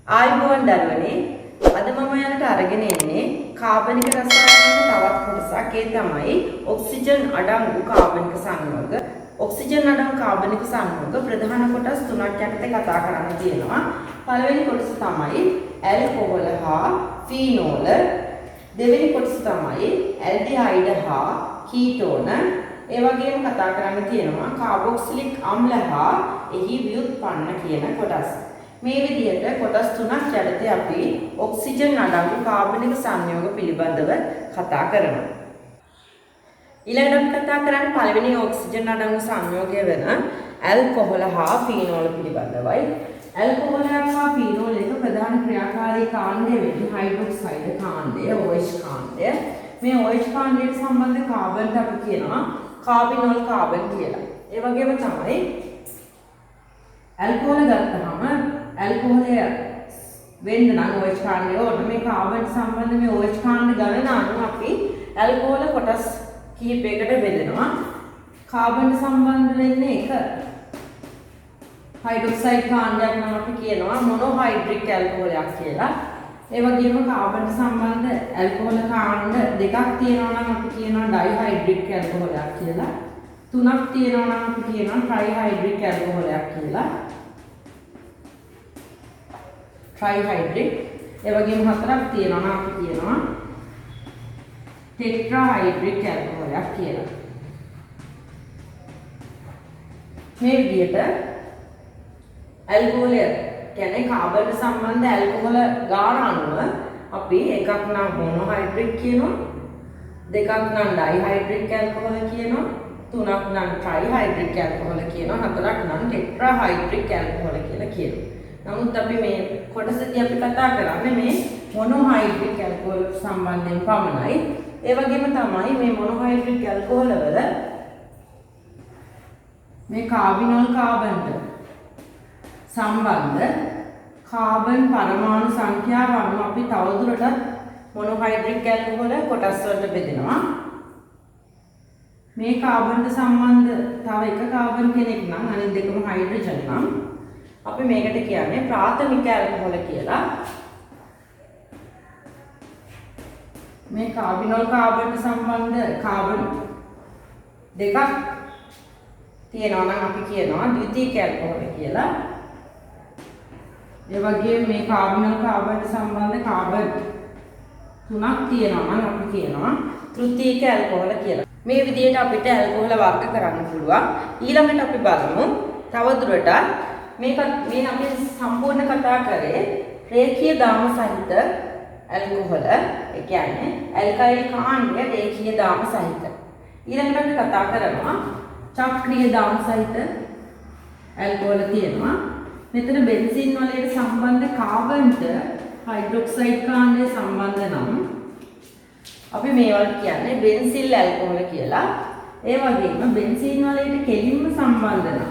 ආයුබෝවන් දරුවනේ අද මම ඔයාලට අරගෙන එන්නේ කාබනික රසායනික තවත් කොටසක් ඒ තමයි ඔක්සිජන් අඩංගු කාබනික සංයෝග. ඔක්සිජන් අඩංගු කාබනික සංයෝග ප්‍රධාන කොටස් තුනක් යටතේ කතා කරන්න තියෙනවා. පළවෙනි කොටස තමයි ඇල්කොහොල හා ෆීනෝල. දෙවෙනි කොටස තමයි ඇල්ඩිහයිඩ් හා කීටෝන. ඒ වගේම කතා කරන්න තියෙනවා කාබොක්සිලික් අම්ල හා එහි ව්‍යුත්පන්න කියන කොටස්. මේ විදිහට කොටස් තුනක් යටතේ අපි ඔක්සිජන් අඩංගු කාබනික සංයෝග පිළිබඳව කතා කරනවා. ඊළඟට අපි කතා කරන්නේ පළවෙනි ඔක්සිජන් අඩංගු සංයෝගය වෙන ඇල්කොහොල හා ෆීනෝල පිළිබඳවයි. ඇල්කොහොල හා ෆීනෝල එක ප්‍රධාන ක්‍රියාකාරී කාණ්ඩය වෙන්නේ හයිඩ්‍රොක්සයිඩ් කාණ්ඩය, OH කාණ්ඩය. මේ OH කාණ්ඩයට සම්බන්ධ කාබන්ට අපි කියනවා කාබිනෝල් කාබන් කියලා. ඒ වගේම තමයි ඇල්කොහොල ගත්තහම ඇල්කොහොලය වෙන්න නම් OH කාණ්ඩය ඕන. මේ කාබන් සම්බන්ධ මේ OH කාණ්ඩ ගණන අනුව අපි ඇල්කොහොල කොටස් කිහිපයකට බෙදෙනවා. කාබන් සම්බන්ධ වෙන්නේ එක හයිඩ්‍රොක්සයිඩ් කාණ්ඩයක් නම් අපි කියනවා මොනෝහයිඩ්‍රික් ඇල්කොහොලයක් කියලා. ඒ වගේම කාබන් සම්බන්ධ ඇල්කොහොල කාණ්ඩ දෙකක් තියෙනවා නම් අපි කියනවා ඩයිහයිඩ්‍රික් ඇල්කොහොලයක් කියලා. තුනක් තියෙනවා නම් අපි කියනවා ට්‍රයිහයිඩ්‍රික් ඇල්කොහොලයක් කියලා. ට්‍රයිහයිඩ්‍රික්. ඒ වගේම හතරක් තියෙනවා නම් අපි කියනවා ටෙට්‍රාහයිඩ්‍රික් ඇල්කොහොලයක් කියලා. මේ විදිහට ඇල්කොහොල කියන්නේ කාබන් සම්බන්ධ ඇල්කොහොල ගාන අණුව අපි එකක් නම් මොනෝහයිඩ්‍රික් කියනවා, දෙකක් නම් ඩයිහයිඩ්‍රික් ඇල්කොහොල කියනවා, තුනක් නම් ට්‍රයිහයිඩ්‍රික් ඇල්කොහොල කියනවා, හතරක් නම් ටෙට්‍රාහයිඩ්‍රික් ඇල්කොහොල කියලා කියනවා. නමුත් අපි මේ කොටසදී අපි කතා කරන්නේ මේ මොනෝහයිඩ්‍රික් ඇල්කොහොල සම්බන්ධයෙන් පමණයි. ඒ වගේම තමයි මේ මොනෝහයිඩ්‍රික් ඇල්කොහොල වල මේ කාබිනෝල් කාබන්ට සම්බන්ධ කාබන් පරමාණු සංඛ්‍යාව අනුව අපි තවදුරටත් මොනෝහයිඩ්‍රික් ඇල්කොහොල කොටස් වලට බෙදෙනවා. මේ කාබන්ට සම්බන්ධ තව එක කාබන් කෙනෙක් නම් අනිත් දෙකම හයිඩ්‍රජන් නම් අපි මේකට කියන්නේ ප්‍රාථමික ඇල්කොහොල කියලා. මේ කාබිනෝල් කාබන්ට සම්බන්ධ කාබන් දෙකක් තියෙනවා නම් අපි කියනවා ද්විතීයික ඇල්කොහොල කියලා. ඒ වගේම මේ කාබිනෝල් කාබන්ට සම්බන්ධ කාබන් තුනක් තියෙනවා නම් අපි කියනවා තෘතීයික ඇල්කොහොල කියලා. මේ විදිහට අපිට ඇල්කොහොල වර්ග කරන්න පුළුවන්. ඊළඟට අපි බලමු තවදුරටත් මේ අපි සම්පූර්ණ කතා කරේ රේඛීය දාම සහිත ඇල්කොහොල. ඒ කියන්නේ ඇල්කයිල් කාණ්ඩය රේඛීය දාම සහිත. ඊළඟට අපි කතා කරනවා චක්‍රීය දාම සහිත ඇල්කොහොල තියෙනවා. මෙතන බෙන්සීන් වලට සම්බන්ධ කාබන්ට හයිඩ්‍රොක්සයිඩ් කාණ්ඩය සම්බන්ධ නම් අපි මේවට කියන්නේ බෙන්සිල් ඇල්කොහොල කියලා. ඒ වගේම බෙන්සීන් වලට කෙලින්ම සම්බන්ධ නම්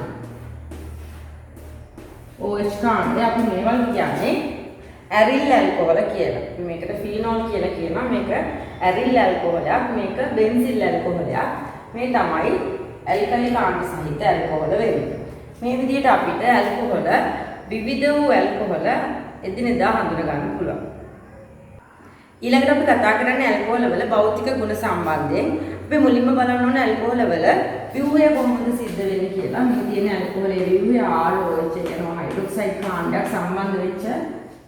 OH කාණ්ඩය අපි මේවල් කියන්නේ ඇරිල් ඇල්කොහොල කියලා. අපි මේකට ෆීනෝල් කියලා කියනවා. මේක ඇරිල් ඇල්කොහොලයක්, මේක බෙන්සිල් ඇල්කොහොලයක්. මේ තමයි ඇල්කලි කාණ්ඩ සහිත ඇල්කොහොල වෙන්නේ. මේ විදිහට අපිට ඇල්කොහොල විවිධ වූ ඇල්කොහොල එදිනෙදා හඳුනා ගන්න පුළුවන්. ඊළඟට අපි කතා කරන්නේ ඇල්කොහොල වල භෞතික ගුණ සම්බන්ධයෙන්. අපි මුලින්ම බලන්න ඕන ඇල්කොහොල වල ව්‍යුහය කොහොමද සිද්ධ වෙන්නේ කියලා. මේ තියෙන ඇල්කොහොලේ ව්‍යුහය ROH කියනවා හයිඩ්‍රොක්සයිඩ් කාණ්ඩයක් සම්බන්ධ වෙච්ච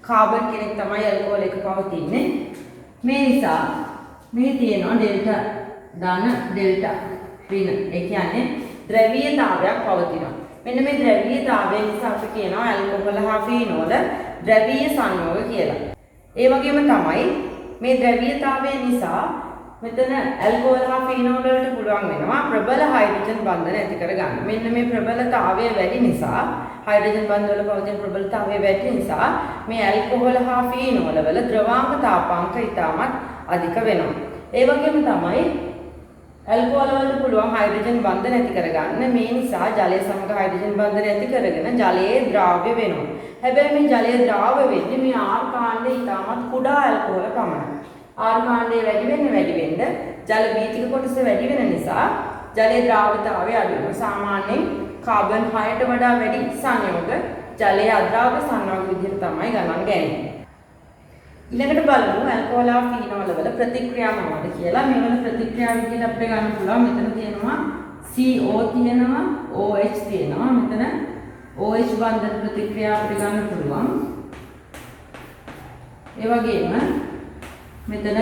කාබන් කෙනෙක් තමයි ඇල්කොහොල එක පවතින්නේ. මේ නිසා මේ තියෙනවා ඩෙල්ටා ධන ඩෙල්ටා ඍණ. ඒ කියන්නේ ද්‍රවීයතාවයක් පවතිනවා. මෙන්න මේ ද්‍රවීයතාවය නිසා අපි කියනවා ඇල්කොහොල හා ෆීනෝල ද්‍රවීය සංයෝග කියලා. ඒ වගේම තමයි මේ ද්‍රවීයතාවය නිසා මෙතන ඇල්කොහොල හා ෆීනෝල වලට පුළුවන් වෙනවා ප්‍රබල හයිඩ්‍රජන් බන්ධන ඇති කරගන්න. මෙන්න මේ ප්‍රබලතාවය වැඩි නිසා හයිඩ්‍රජන් බන්ධ වල පවතින ප්‍රබලතාවය වැඩි නිසා මේ ඇල්කොහොල හා ෆීනෝල වල ද්‍රවාංක තාපාංක ඉතාමත් අධික වෙනවා. ඒ වගේම තමයි ඇල්කොහොල වලට පුළුවන් හයිඩ්‍රජන් බන්ධන ඇති කරගන්න. මේ නිසා ජලය සමග හයිඩ්‍රජන් බන්ධන ඇති කරගෙන ජලයේ ද්‍රාව්‍ය වෙනවා. හැබැයි මේ ජලයේ ද්‍රාව්‍ය වෙන්නේ මේ R කාණ්ඩය ඉතාමත් කුඩා ඇල්කොහොල පමණයි. R කාණ්ඩය වැඩි වෙන්න ජල බීතික කොටස වැඩි වෙන නිසා ජලයේ ද්‍රාව්‍යතාවය අඩු වෙනවා. සාමාන්‍යයෙන් කාබන් 6ට වඩා වැඩි සංයෝග ජලයේ අද්‍රාව්‍ය සන්නාග විදිහට තමයි ගණන් ගන්නේ. ඊළඟට බලමු ඇල්කොහොල් හා ෆීනෝල් වල ප්‍රතික්‍රියා මොනවද කියලා. මේ වල ප්‍රතික්‍රියා විදිහට අපිට ගන්න පුළුවන්. මෙතන තියෙනවා CO තියෙනවා, OH තියෙනවා. මෙතන OH බන්ධන ප්‍රතික්‍රියා අපිට ගන්න පුළුවන්. ඒ වගේම මෙතන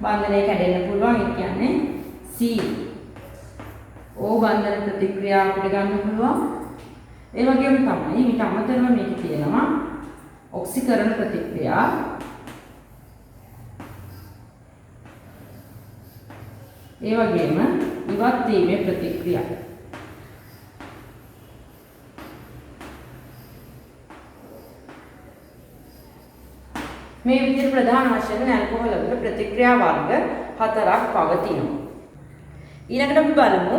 බන්ධනය කැඩෙන්න පුළුවන්. ඒ කියන්නේ CO බන්ධන ප්‍රතික්‍රියා අපිට ගන්න පුළුවන්. ඒ වගේම තමයි ඊට අමතරව මේක තියෙනවා ඔක්සිකරණ ප්‍රතික්‍රියා. ඒ වගේම ඉවත් වීමේ ප්‍රතික්‍රියා. මේ විදිහට ප්‍රධාන වශයෙන් ඇල්කොහොල් වල ප්‍රතික්‍රියා වර්ග 4ක් පවතිනවා. ඊළඟට අපි බලමු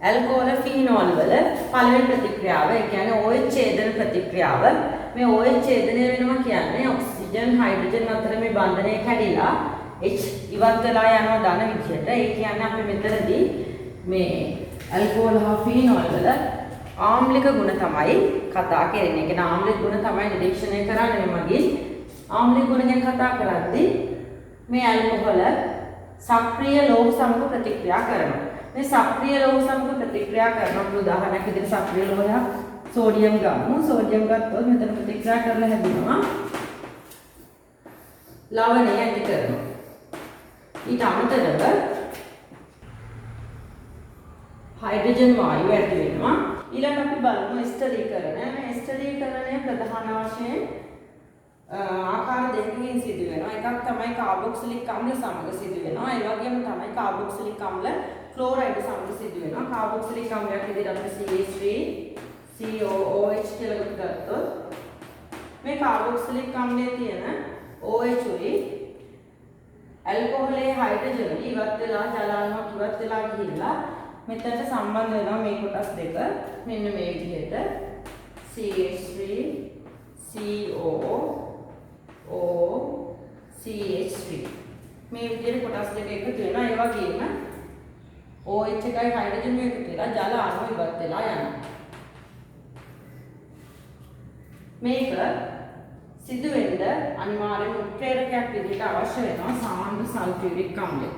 ඇල්කොහොල් ෆීනෝල් වල පළවෙනි ප්‍රතික්‍රියාව. ඒ කියන්නේ OH ඡේදන ප්‍රතික්‍රියාව. මේ OH ඡේදනය වෙනවා කියන්නේ ඔක්සිජන් හයිඩ්‍රජන් අතර මේ බන්ධනය කැඩිලා H ඉවත් වෙලා යනවා ධන විදියට. ඒ කියන්නේ අපි මෙතනදී මේ ඇල්කොහොල් හා ෆීනෝල් වල ආම්ලික ගුණ තමයි කතා කරන්නේ. ඒ කියන්නේ ආම්ලික ගුණ තමයි නිරීක්ෂණය කරන්නේ මගින්. ආම්ලික ගුණ ගැන කතා කරද්දී මේ ඇල්කොහොල් සක්‍රීය ලෝහ සමග ප්‍රතික්‍රියා කරනවා. මේ සක්‍රීය ලෝහ සමග ප්‍රතික්‍රියා කරනකොට උදාහරණයක් විදිහට සක්‍රීය ලෝහයක් සෝඩියම් ගමු. සෝඩියම් ගත්තොත් මෙතන ප්‍රතික්‍රියා කරලා හැදෙනවා ලවණය ඇති කරනවා. ඊට අමතරව හයිඩ්‍රජන් වායුව ඇති වෙනවා. ඊළඟ අපි බලමු ස්ථරීකරණය. මේ ස්ථරීකරණය ප්‍රධාන වශයෙන් ආකාර දෙකකින් සිදු වෙනවා. එකක් තමයි කාබොක්සිලික් අම්ල සමග සිදු වෙනවා. ඒ වගේම තමයි කාබොක්සිලික් අම්ල ක්ලෝරයිඩ් සමග සිදු වෙනවා. කාබොක්සිලික් අම්ලයක් විදිහට අපි CH3 COOH කියලා ගත්තොත් මේ කාබොක්සිලික් අම්ලයේ තියෙන OH උයි ඇල්කොහොලේ හයිඩ්‍රජන් ඉවත් වෙලා ජල අණුවක් ඉවත් වෙලා ගිහිල්ලා මෙතනට සම්බන්ධ වෙනවා මේ කොටස් දෙක. මෙන්න මේ විදිහට CH3 COOCH3 මේ විදිහට කොටස් දෙක එකතු වෙනවා. ඒ වගේම OH එකයි හයිඩ්‍රජන් එකතු වෙලා ජල අණුව ඉවත් වෙලා යනවා. මේක සිදු වෙන්න අනිවාර්යයෙන්ම උත්ප්‍රේරකයක් විදිහට අවශ්‍ය වෙනවා සාන්ද්‍ර සල්ෆියුරික් අම්ලය.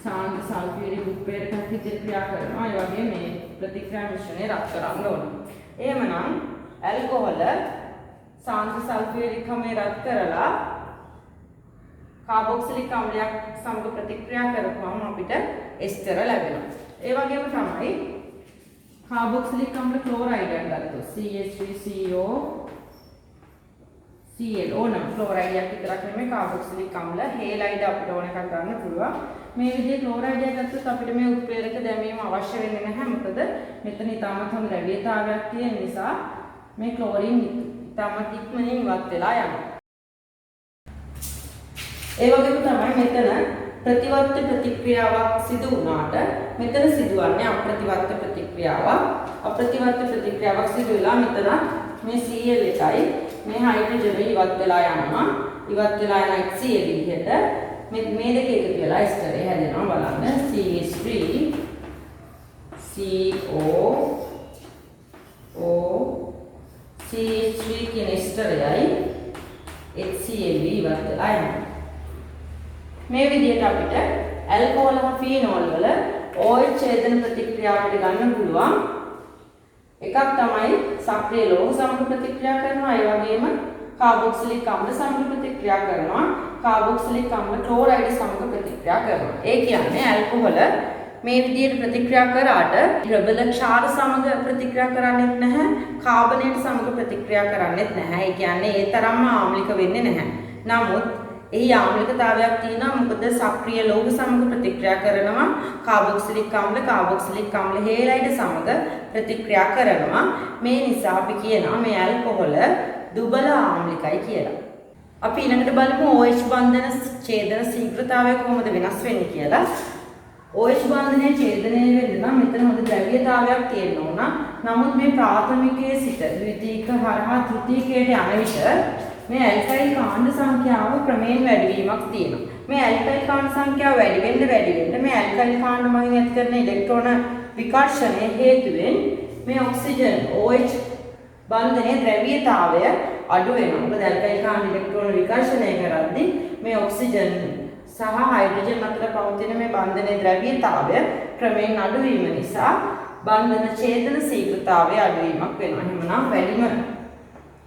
සාන්ද්‍ර සල්ෆියුරික් උත්ප්‍රේරකයක් විදිහට ක්‍රියා කරනවා. ඒ වගේ මේ ප්‍රතික්‍රියා මිශ්‍රණය රත් කරන්න ඕන. එහෙමනම් ඇල්කොහොල් සාන්ද්‍ර සල්ෆියුරික් අම්ලය රත් කරලා කාබොක්සිලික් අම්ලයක් සමග ප්‍රතික්‍රියා කරපුවම අපිට එස්ටර ලැබෙනවා. ඒ වගේම තමයි කාබොක්සිලික් අම්ල ක්ලෝරයිඩයක් ගත්තොත් CH3CO Cl ඕනම් ක්ලෝරයිඩ් එකක් විතරක් නෙමෙයි කාබොක්සිලික් අම්ල හේලයිඩ් අපිට ඕන එකක් ගන්න පුළුවන්. මේ විදිහේ ක්ලෝරයිඩ් එකක් ගත්තොත් අපිට මේ උත්ප්‍රේරක දැමීම අවශ්‍ය වෙන්නේ නැහැ. මොකද මෙතන ඉතාමත් හොඳ ද්‍රව්‍යතාවයක් තියෙන නිසා මේ ක්ලෝරින් ඉතාමත් ඉක්මනින් ඉවත් වෙලා යනවා. ඒ වගේම තමයි මෙතන ප්‍රතිවර්ත ප්‍රතික්‍රියාවක් සිදු වුණාට මෙතන සිදුවන්නේ අප්‍රතිවර්ත ප්‍රතික්‍රියාවක්. අප්‍රතිවර්ත ප්‍රතික්‍රියාවක් සිදු වෙලා මෙතන මේ Cl එකයි මේ හයිඩ්‍රජන් ඉවත් වෙලා යනවා. ඉවත් වෙලා යන HCl විදිහට මේ දෙක එකතු වෙලා එස්ටරේ හැදෙනවා. බලන්න CH3 COOCH3 කියන එස්ටරයයි HCl ඉවත් වෙලා යනවා. මේ විදිහට අපිට ඇල්කොහොල් හා ෆීනෝල් වල OH ඡේදන ප්‍රතික්‍රියා අපිට ගන්න පුළුවන්. එකක් තමයි සක්‍රීය ලෝහ සමග ප්‍රතික්‍රියා කරනවා. ඒ වගේම කාබොක්සිලික් අම්ල සමග ප්‍රතික්‍රියා කරනවා. කාබොක්සිලික් අම්ල ක්ලෝරයිඩ් සමග ප්‍රතික්‍රියා කරනවා. ඒ කියන්නේ ඇල්කොහොල් මේ විදිහට ප්‍රතික්‍රියා කරාට ප්‍රබල ක්ෂාර සමග ප්‍රතික්‍රියා කරන්නේත් නැහැ. කාබනේට සමග ප්‍රතික්‍රියා කරන්නේත් නැහැ. ඒ කියන්නේ ඒ තරම්ම ආම්ලික වෙන්නේ නැහැ. නමුත් එහි ආම්ලිකතාවයක් තියෙනවා. මොකද සක්‍රීය ලෝහ සමග ප්‍රතික්‍රියා කරනවා. කාබොක්සිලික් අම්ල හේලයිඩ් සමග ප්‍රතික්‍රියා කරනවා. මේ නිසා අපි කියනවා මේ ඇල්කොහොල් දුබල ආම්ලිකයි කියලා. අපි ඊළඟට බලමු OH බන්ධන ඡේදන ශීඝ්‍රතාවය කොහොමද වෙනස් වෙන්නේ කියලා. OH බන්ධනයේ ඡේදනය වෙන්න නම් මෙතන හොඳ ද්‍රව්‍යතාවයක් තියෙන්න ඕන. නමුත් මේ ප්‍රාථමිකයේ සිට ද්විතීක හරහා තෘතීකයට යන විට මේ ඇල්කයිල් කාණ්ඩ සංඛ්‍යාව ක්‍රමයෙන් වැඩි වීමක් තියෙනවා. මේ ඇල්කයිල් කාණ්ඩ සංඛ්‍යාව වැඩි වෙන්න මේ ඇල්කයිල් කාණ්ඩ මගින් ඇති කරන ඉලෙක්ට්‍රෝන විකර්ෂණය හේතුවෙන් මේ ඔක්සිජන් OH බන්ධනයේ ද්‍රව්‍යතාවය අඩු වෙනවා. මොකද ඇල්කයිල් කාණ්ඩ ඉලෙක්ට්‍රෝන විකර්ෂණය කරද්දී මේ ඔක්සිජන් සහ හයිඩ්‍රජන් අතර පවතින මේ බන්ධනයේ ද්‍රව්‍යතාවය ක්‍රමයෙන් අඩු වීම නිසා බන්ධන ඡේදන ශීඝ්‍රතාවය අඩු වීමක් වෙනවා. එහෙමනම් වැඩිම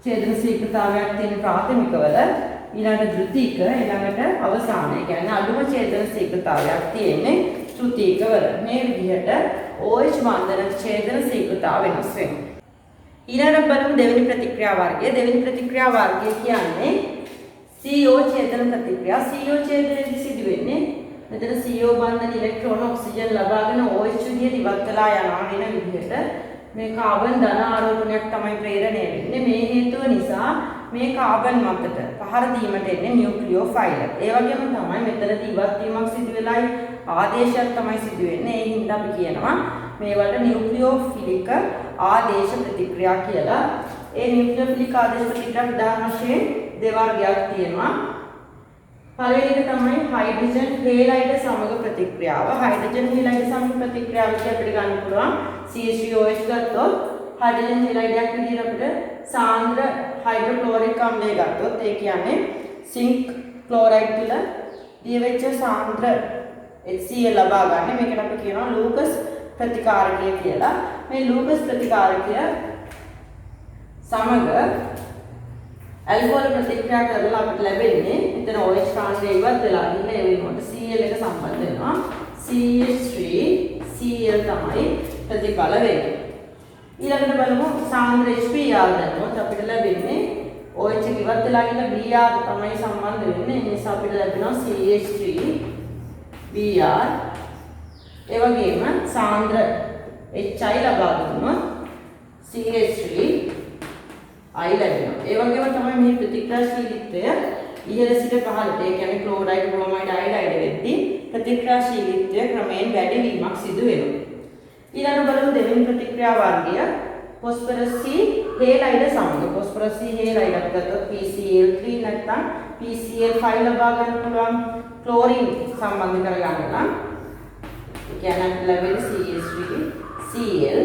ඡේදන ශීඝ්‍රතාවයක් තියෙන ප්‍රාථමිකවල ඊළඟ ද්විතීක ඊළඟට අවසාන. ඒ කියන්නේ අඩුම ඡේදන ශීඝ්‍රතාවයක් තියෙන්නේ ත්‍ෘතීකවල. මේ විදිහට OH බන්ධන ඡේදන ශීඝ්‍රතාව වෙනස් වෙනවා. ඊළඟට බලමු දෙවෙනි ප්‍රතික්‍රියා වර්ගය. දෙවෙනි ප්‍රතික්‍රියා වර්ගය කියන්නේ CO ඡේදන ප්‍රතික්‍රියා. CO ඡේදනයේදී සිදු වෙන්නේ මෙතන CO බන්ධන ඉලෙක්ට්‍රෝන ඔක්සිජන් ලබාගෙන OH විදියට ඉවත් වෙලා යනවා වෙන විදිහට මේ කාබන් ධන ආරෝපණයක් තමයි ප්‍රේරණය වෙන්නේ. මේ හේතුව නිසා මේ කාබන් මතට පහර දීමට එන්නේ නියුක්ලියෝෆයිල්. ඒ වගේම තමයි මෙතනදී ඉවත් වීමක් සිදු වෙලායි ආදේශයක් තමයි සිදු වෙන්නේ. ඒ හින්දා අපි කියනවා මේවට නියුක්ලියෝෆිලික ආදේශ ප්‍රතික්‍රියා කියලා. ඒ නියුක්ලියෝෆිලික ආදේශ ප්‍රතික්‍රියා උදාහරණ වශයෙන් දෙවර්ගයක් තියෙනවා. පළවෙනි එක තමයි හයිඩ්‍රජන් හේලයිඩ් සමග ප්‍රතික්‍රියාව. හයිඩ්‍රජන් හේලයිඩ් සමග ප්‍රතික්‍රියාව විදිහට අපිට ගන්න පුළුවන් CH3OH ගත්තොත් හයිඩ්‍රජන් හේලයිඩයක් විදිහට අපිට සාන්ද්‍ර හයිඩ්‍රොක්ලෝරික් අම්ලය ගත්තොත් ඒ කියන්නේ සිංක් ක්ලෝරයිඩ් තුළ දිය වෙච්ච සාන්ද්‍ර HCl ලබා ගන්න. මේකට අපි කියනවා ලූකස් ප්‍රතිකාරකය කියලා. මේ ලූකස් ප්‍රතිකාරකය සමග ඇල්කොහොල් ප්‍රතික්‍රියා කරලා අපිට ලැබෙන්නේ මෙතන OH කාණ්ඩය ඉවත් වෙලා ඉන්න ඒ වෙනකොට Cl එක සම්බන්ධ වෙනවා. CH3Cl තමයි ප්‍රතිඵල වෙන්නේ. ඊළඟට බලමු සාන්ද්‍ර HBr දැම්මොත් අපිට ලැබෙන්නේ OH එක ඉවත් වෙලා ඉන්න Br තමයි සම්බන්ධ වෙන්නේ. ඒ නිසා අපිට ලැබෙනවා CH3Br. ඒ වගේම සාන්ද්‍ර HI ලබා දුන්නොත් CH3 I ලැබෙනවා. ඒ වගේම තමයි මේ ප්‍රතික්‍රියාශීලීත්වය ඉහළ සිට පහළට, ඒ කියන්නේ ක්ලෝරයිඩ්, බ්‍රෝමයිඩ්, අයඩයිඩ් වෙද්දී ප්‍රතික්‍රියාශීලීත්වය ක්‍රමයෙන් වැඩි වීමක් සිදු වෙනවා. ඊළඟ බලමු දෙවෙනි ප්‍රතික්‍රියා වර්ගය phosphorus C halide සමග. phosphorus C halide අපි ගත්තොත් PCl3 නැත්නම් PCl5 ලබා ගන්න පුළුවන් ක්ලෝරින් සම්බන්ධ කරගන්න නම් ඒ කියන්නේ ලැබෙන CH3Cl.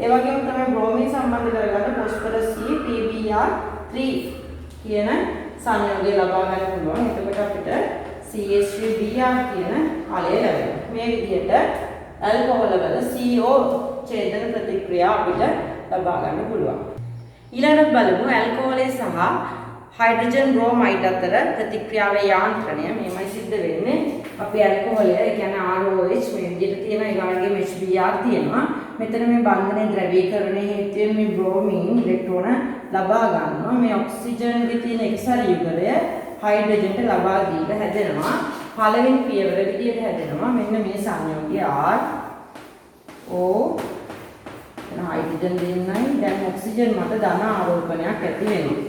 ඒ වගේම තමයි බ්‍රෝමින් සම්බන්ධ කරගන්න phosphorus C PBr3 කියන සංයෝගය ලබා ගන්න පුළුවන්. එතකොට අපිට CH3Br කියන අලය ලැබෙනවා. මේ විදිහට ඇල්කොහොල් වල CO ඡේදන ප්‍රතික්‍රියා අපිට ලබා ගන්න පුළුවන්. ඊළඟට බලමු ඇල්කොහොලේ සහ හයිඩ්‍රජන් බ්‍රෝමයිඩ් අතර ප්‍රතික්‍රියාවේ යාන්ත්‍රණය. මේමයි සිද්ධ වෙන්නේ. අපි ඇල්කොහොලය ඒ කියන්නේ ROH මේ විදිහට තියෙනවා. ඒ වගේම HBr තියෙනවා. මෙතන මේ බන්ධනයේ ද්‍රවීකරණයේ හේතුවෙන් මේ බ්‍රෝමින් ඉලෙක්ට්‍රෝන ලබා ගන්නවා. මේ ඔක්සිජන්ගේ තියෙන එක්සර යුගලය හයිඩ්‍රජන්ට ලබා දීලා හැදෙනවා. පළවෙනි පියවර විදිහට හැදෙනවා. මෙන්න මේ සංයෝගය R O එන හයිඩ්‍රජන් දෙන්නයි දැන් ඔක්සිජන් මත ධන ආරෝපණයක් ඇති වෙනවා.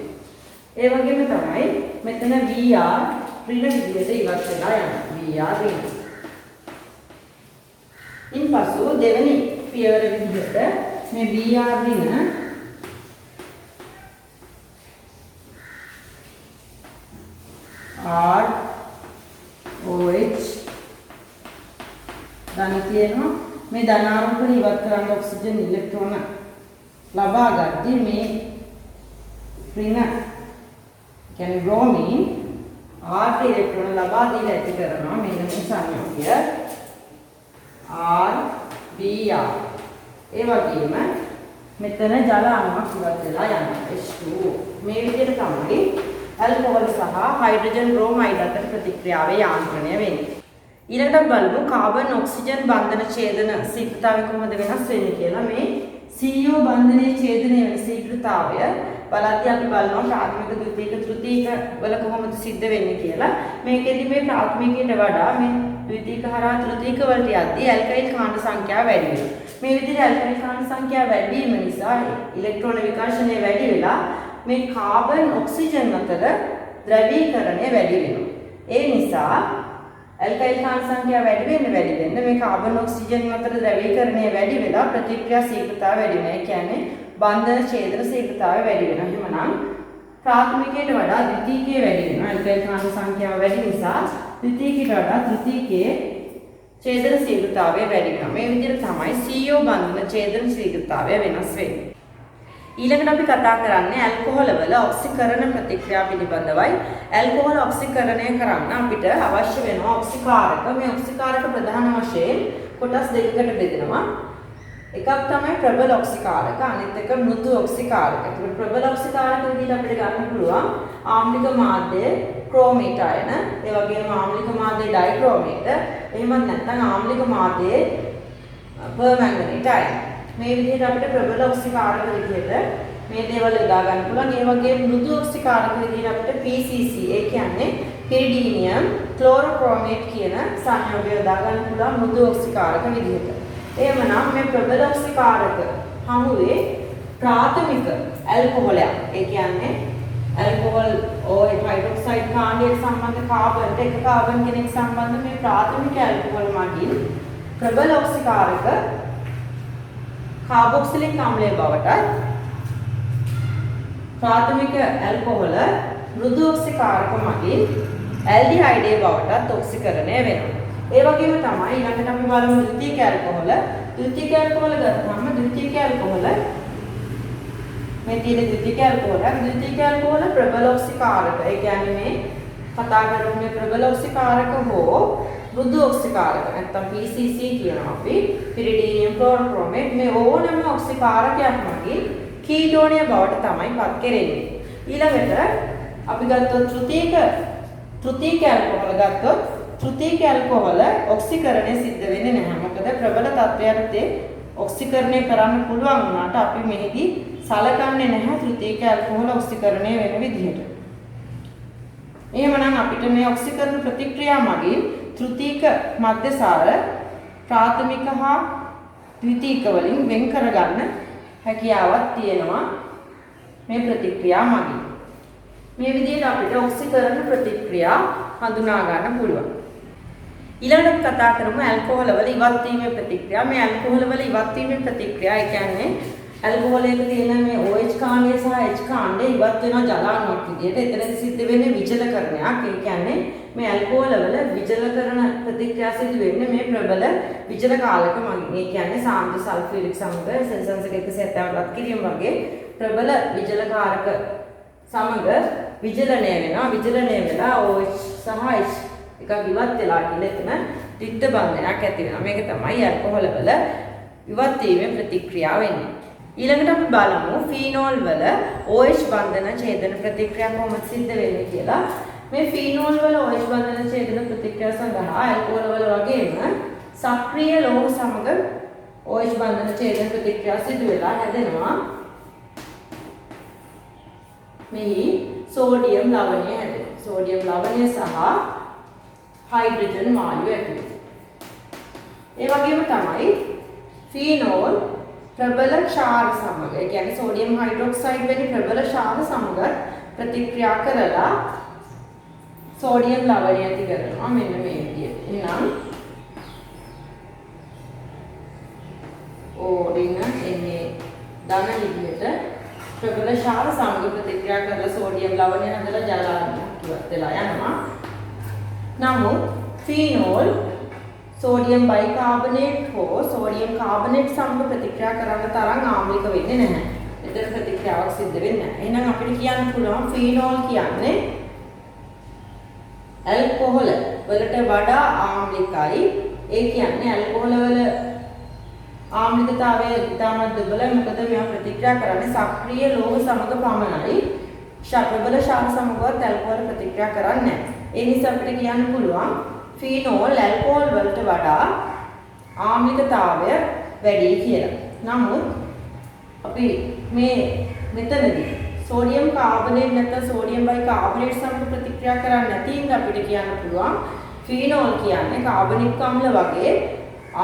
ඒ වගේම තමයි මෙතන Br ඍණ විදිහට ඉවත් වෙලා යනවා. Br ඍණ. ඉන්පසු දෙවෙනි පියවර විදිහට මේ Br ඍණ R OH ධන තියෙනවා. මේ ධන ආරෝපණ ඉවත් කරන්න ඔක්සිජන් ඉලෙක්ට්‍රෝන ලබා ගත්තී මේ ඍණ කියන්නේ බ්‍රෝමින් R ඉලෙක්ට්‍රෝන ලබා දීලා ඇති කරනවා. මෙන්න මේ සංයෝගය R Br. ඒ වගේම මෙතන ජල අණුවක් ඉවත් වෙලා යනවා H2O. මේ විදිහට තමයි ඇල්කොහොල් සහ හයිඩ්‍රජන් බ්‍රෝමයිඩ් අතර ප්‍රතික්‍රියාවේ යාන්ත්‍රණය වෙන්නේ. ඊළඟට බලමු කාබන් ඔක්සිජන් බන්ධන ඡේදන ශීඝ්‍රතාවය කොහොමද වෙනස් වෙන්නේ කියලා. මේ CO බන්ධනයේ ඡේදනය වෙන ශීඝ්‍රතාවය බලද්දී අපි බලනවා ප්‍රාථමික ද්විතීක තෘතීක වල කොහොමද සිද්ධ වෙන්නේ කියලා. මේකෙදි මේ ප්‍රාථමිකයට වඩා මේ ද්විතීක හරහා තෘතීක වලට යද්දී ඇල්කයිල් කාණ්ඩ සංඛ්‍යාව වැඩි වෙනවා. මේ විදිහට ඇල්කයිල් කාණ්ඩ සංඛ්‍යාව වැඩි වීම නිසා ඉලෙක්ට්‍රෝන විකර්ෂණය වැඩි වෙලා මේ කාබන් ඔක්සිජන් අතර ද්‍රවීකරණය වැඩි වෙනවා. ඒ නිසා ඇල්කයිල් කාණ්ඩ සංඛ්‍යාව වැඩි වෙන්න මේ කාබන් ඔක්සිජන් අතර ද්‍රවීකරණය වැඩි වෙලා ප්‍රතික්‍රියා ශීඝ්‍රතාවය වැඩි වෙනවා. ඒ කියන්නේ බන්ධන ඡේදන ශීඝ්‍රතාවය වැඩි වෙනවා. එහෙමනම් ප්‍රාථමිකයට වඩා ද්විතීකයේ වැඩි වෙනවා. ඇල්කයිල් කාණ්ඩ සංඛ්‍යාව වැඩි නිසා ද්විතීකයට වඩා තෘතීකයේ ඡේදන ශීඝ්‍රතාවය වැඩි වෙනවා. මේ විදිහට තමයි CO බන්ධන ඡේදන ශීඝ්‍රතාවය වෙනස් වෙන්නේ. ඊළඟට අපි කතා කරන්නේ ඇල්කොහොල් වල ඔක්සිකරණ ප්‍රතික්‍රියා පිළිබඳවයි. ඇල්කොහොල් ඔක්සිකරණය කරන්න අපිට අවශ්‍ය වෙනවා ඔක්සිකාරක. මේ ඔක්සිකාරක ප්‍රධාන වශයෙන් කොටස් දෙකකට බෙදෙනවා. එකක් තමයි ප්‍රබල ඔක්සිකාරක, අනිත් එක මෘදු ඔක්සිකාරක. ඒකට ප්‍රබල ඔක්සිකාරක විදිහට අපිට ගන්න පුළුවන් ආම්ලික මාධ්‍ය ක්‍රෝමේට අයන, ඒ වගේම ආම්ලික මාධ්‍ය ඩයික්‍රෝමේට, එහෙමත් නැත්නම් ආම්ලික මාධ්‍ය පර්මැංගනේට් අයන. මේ විදිහට අපිට ප්‍රබල ඔක්සිකාරක විදිහට මේ දේවල් යොදා ගන්න පුළුවන්. ඒ වගේම මෘදු ඔක්සිකාරක විදිහට අපිට PCC, ඒ කියන්නේ පිරිඩීනියම් ක්ලෝරෝක්‍රෝමේට් කියන සංයෝගය යොදා ගන්න පුළුවන් මෘදු ඔක්සිකාරක විදිහට. එහෙමනම් මේ ප්‍රබල ඔක්සිකාරක හමුවේ ප්‍රාථමික ඇල්කොහොලයක්, ඒ කියන්නේ ඇල්කොහොල් හයිඩ්‍රොක්සයිඩ් කාණ්ඩයට සම්බන්ධ කාබන්ට එක කාබන් කෙනෙක් සම්බන්ධ මේ ප්‍රාථමික ඇල්කොහොල් මගින් ප්‍රබල ඔක්සිකාරක කාබොක්සිලික් අම්ලය බවට ප්‍රාථමික ඇල්කොහොල මෘදු ඔක්සිකාරක මගින් ඇල්ඩිහයිඩේ බවට ඔක්සිකරණය වෙනවා. ඒ වගේම තමයි ඊළඟට අපි බලමු ද්විතීයික ඇල්කොහොල. ද්විතීයික ඇල්කොහොල ගත්තාම ද්විතීයික ඇල්කොහොල මේ තියෙන ද්විතීයික ඇල්කොහොල ප්‍රබල ඔක්සිකාරක. ඒ කියන්නේ මේ කතා කරමු මේ ප්‍රබල ඔක්සිකාරක හෝ මෘදු ඔක්සිකාරක නැත්නම් PCC කියනවා අපි. පිරිඩීනියම් ක්ලෝරෝක්‍රෝමේට් මේ ඕනම ඔක්සිකාරකයක් මගින් කීටෝනය බවට තමයි පත් කෙරෙන්නේ. ඊළඟට අපි ගත්තොත් තෘතීයික ඇල්කොහොල ගත්තොත් තෘතීයික ඇල්කොහොල ඔක්සිකරණය සිද්ධ වෙන්නේ නැහැ. මොකද ප්‍රබල තත්ත්වයන්ට ඔක්සිකරණය කරන්න පුළුවන් වුණාට අපි මෙහිදී සලකන්නේ නැහැ තෘතීයික ඇල්කොහොල ඔක්සිකරණය වෙන විදිහට. එහෙමනම් අපිට මේ ඔක්සිකරණ ප්‍රතික්‍රියා මගින් තෘතීයික මධ්‍යසාර ප්‍රාථමික හා ද්විතීයික වලින් වෙන් කරගන්න හැකියාවක් තියෙනවා මේ ප්‍රතික්‍රියා මගින්. මේ විදිහට අපිට ඔක්සිකරණ ප්‍රතික්‍රියා හඳුනා ගන්න පුළුවන්. ඊළඟට කතා කරමු ඇල්කොහොල් වල ඉවත් වීමේ ප්‍රතික්‍රියා. මේ ඇල්කොහොල් වල ඉවත් වීමේ ප්‍රතික්‍රියා ඒ කියන්නේ ඇල්කොහොල් එක තියෙන මේ OH කාණ්ඩය සහ H කාණ්ඩය ඉවත් වෙන ජල අණුවක් විදිහට එතනදි සිද්ධ වෙන්නේ විජලකරණයක්. ඒ කියන්නේ මේ ඇල්කොහොල් වල විජලකරණ ප්‍රතික්‍රියා සිදු වෙන්නේ මේ ප්‍රබල විජල කාලක මගින්. ඒ කියන්නේ සාන්ද්‍ර සල්ෆියුරික් සමග සෙල්සියස් 170 රත් කිරීම වගේ ප්‍රබල විජලකාරක සමග විජලනය වෙනවා. විජලනය වෙලා OH සහ H එකක් ඉවත් වෙලා කියලා එතන තිත්ත බන්ධනයක් ඇති වෙනවා. මේක තමයි ඇල්කොහොල් වල ඉවත් වීමේ ප්‍රතික්‍රියාව වෙන්නේ. ඊළඟට අපි බලමු ෆීනෝල් වල OH බන්ධන ඡේදන ප්‍රතික්‍රියා කොහොමද සිද්ධ වෙන්නේ කියලා. මේ ෆීනෝල් වල OH බන්ධන ඡේදන ප්‍රතික්‍රියාව සඳහා ඇල්කොහොල් වල වගේම සක්‍රීය ලෝහ සමග OH බන්ධන ඡේදන ප්‍රතික්‍රියා සිදු වෙලා හැදෙනවා. මෙහි සෝඩියම් ලවණය හැදෙනවා. සෝඩියම් ලවණය සහ හයිඩ්‍රජන් වායුව ඇති වෙනවා. ඒ වගේම තමයි ෆීනෝල් ප්‍රබල ක්ෂාර සමග, ඒ කියන්නේ සෝඩියම් හයිඩ්‍රොක්සයිඩ් වැනි ප්‍රබල ක්ෂාර සමග ප්‍රතික්‍රියා කරලා සෝඩියම් ලවණය ඇති කරනවා. මෙන්න මේ විදිහට. එහෙනම් ඕඩින එන්නේ ධන විදිහට ප්‍රබල ක්ෂාර සමග ප්‍රතික්‍රියා කරලා සෝඩියම් ලවණය හදලා ජල අණුවක් ඉවත් වෙලා යනවා. නමුත් ෆීනෝල් සෝඩියම් බයිකාබනේට් හෝ සෝඩියම් කාබනේට් සමග ප්‍රතික්‍රියා කරන්න තරම් ආම්ලික වෙන්නේ නැහැ. එතන ප්‍රතික්‍රියාවක් සිද්ධ වෙන්නේ නැහැ. එහෙනම් අපිට කියන්න පුළුවන් ෆීනෝල් කියන්නේ ඇල්කොහොල් වලට වඩා ආම්ලිකයි. ඒ කියන්නේ ඇල්කොහොල් වල ආම්ලිකතාවය ඉතාමත් දුබලයි. මොකද මේවා ප්‍රතික්‍රියා කරන්නේ සක්‍රීය ලෝහ සමග පමණයි. ප්‍රබල ක්ෂාර සමගවත් ඇල්කොහොල් ප්‍රතික්‍රියා කරන්නේ නැහැ. ඒ නිසා අපිට කියන්න පුළුවන් ෆීනෝල් ඇල්කොහොල් වලට වඩා ආම්ලිකතාවය වැඩි කියලා. නමුත් අපි මෙතනදී සෝඩියම් කාබනේට් නැත්නම් සෝඩියම් බයිකාබනේට් සමග ප්‍රතික්‍රියා කරන්නේ නැති ඉඳ අපිට කියන්න පුළුවන් ෆීනෝල් කියන්නේ කාබනික් අම්ල වගේ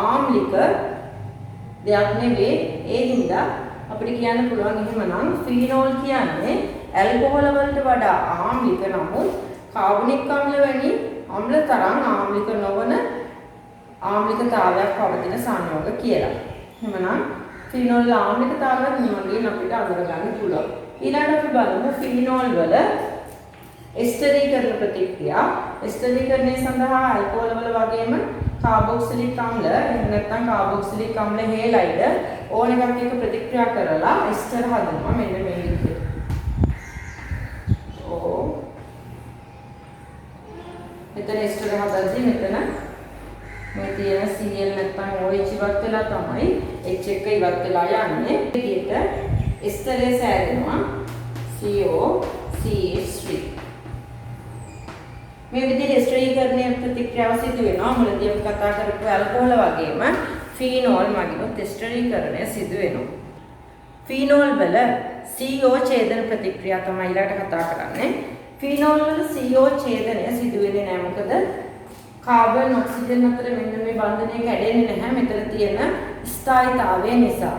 ආම්ලික දෙයක් නෙවෙයි. ඒ හින්දා අපිට කියන්න පුළුවන් එහෙමනම් ෆීනෝල් කියන්නේ ඇල්කොහොල් වලට වඩා ආම්ලික නමුත් කාබනික් අම්ල වැනි අම්ල තරම් ආම්ලික නොවන ආම්ලිකතාවයක් පවතින සංයෝග කියලා. එහෙමනම් ෆීනෝල් ආම්ලිකතාවයත් නිමගින් අපිට අඳුර ගන්න පුළුවන්. ඊළඟට අපි බලමු ෆීනෝල් වල එස්ටරීකරණ ප්‍රතික්‍රියා. එස්ටරීකරණය සඳහා ඇල්කොහොල් වල වගේම කාබොක්සිලික් අම්ල නැත්නම් කාබොක්සිලික් අම්ල හේලයිඩ් ඕන එකක් එක්ක ප්‍රතික්‍රියා කරලා එස්ටර් හදනවා මෙන්න මේ විදිහට. මෙතන එස්ටර් හදද්දී මෙතන මේ තියෙන Cl නැත්නම් OH ඉවත් වෙලා තමයි H එක ඉවත් වෙලා යන්නේ. විදිහට එස්ටරේ සෑදෙනවා COCH3. මේ විදිහට එස්ටරීකරණය ප්‍රතික්‍රියාව සිදු වෙනවා. මුලදී අපි කතා කරපු ඇල්කොහොල වගේම ෆීනෝල් මගිනුත් එස්ටරීකරණය සිදු වෙනවා. ෆීනෝල් වල CO ඡේදන ප්‍රතික්‍රියා තමයි ඊළඟට කතා කරන්නේ. ෆීනෝල් වල CO ඡේදනය සිදු වෙන්නේ නැහැ. මොකද කාබන් ඔක්සිජන් අතර මෙන්න මේ බන්ධනය කැඩෙන්නේ නැහැ. මෙතන තියෙන ස්ථායීතාවය නිසා.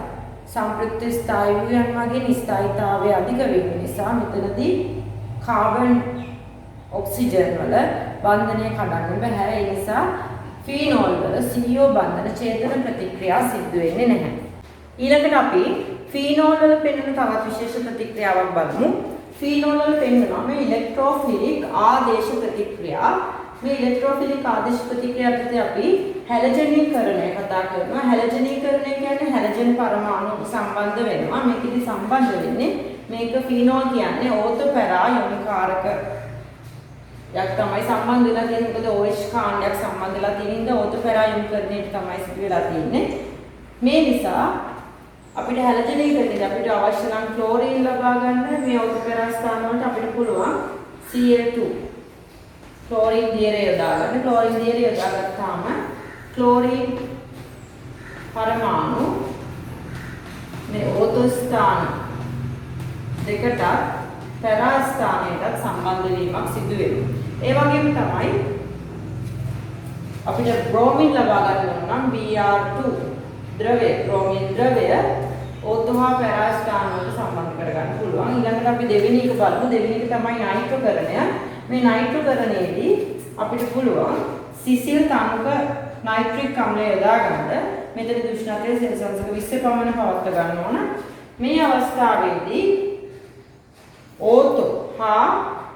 සම්ප්‍රයුක්ත ස්ථායී වූයන් වගේ ස්ථායීතාවය අධික වීම නිසා මෙතනදී කාබන් ඔක්සිජන් වල බන්ධනය කඩන්න බෑ. ඒ නිසා ෆීනෝල් වල CO බන්ධන ඡේදන ප්‍රතික්‍රියා සිදු වෙන්නේ නැහැ. ඊළඟට අපි ෆීනෝල් වල පෙන්වන තවත් විශේෂ ප්‍රතික්‍රියාවක් බලමු. ෆීනෝල් වල පෙන්වනවා මේ ඉලෙක්ට්‍රෝෆිලික් ආදේශ ප්‍රතික්‍රියා. මේ ඉලෙක්ට්‍රෝෆිලික් ආදේශ ප්‍රතික්‍රියාවට අපි හැලජනීකරණය කතා කරනවා. හැලජනීකරණය කියන්නේ හැලජන් පරමාණු සම්බන්ධ වෙනවා. මේකෙදි සම්බන්ධ වෙන්නේ මේක ෆීනෝල් කියන්නේ ඕතොපැරා යොමුකාරක යක් තමයි සම්බන්ධ වෙලා තියෙන්නේ. මොකද OH කාණ්ඩයක් සම්බන්ධ වෙලා තියෙන ඉඳ ඕතොපැරා යොමුකරණයට තමයි සිදු වෙලා තියෙන්නේ. මේ නිසා අපිට හැලජනීකරණයේදී අපිට අවශ්‍ය නම් ක්ලෝරින් ලබා ගන්න මේ ඕතොපැරා ස්ථාන වලට අපිට පුළුවන් Cl2 ක්ලෝරින් දියර යොදා ගන්න. ක්ලෝරින් දියර යොදාගත්තාම ක්ලෝරින් පරමාණු මේ ඕතෝ ස්ථාන දෙකට පැරා ස්ථානයකට සම්බන්ධ වීමක් සිදු වෙනවා. ඒ වගේම තමයි අපිට බ්‍රෝමින් ලබා ගන්න නම් Br2 ද්‍රවය බ්‍රෝමින් ද්‍රවය ඕතෝ හා පැරා ස්ථාන වලට සම්බන්ධ කරගන්න පුළුවන්. ඊළඟට අපි දෙවෙනි එක බලමු. දෙවෙනි එක තමයි නයිට්‍රෝකරණය. මේ නයිට්‍රෝකරණයේදී අපිට පුළුවන් සිසිල් තනක නයිට්‍රික් අම්ලය යොදා ගන්න. මෙතන උෂ්ණත්වය සෙල්සියස් 20 පමණ පවත්වා ගන්න ඕන. මේ අවස්ථාවේදී ඕතෝ හා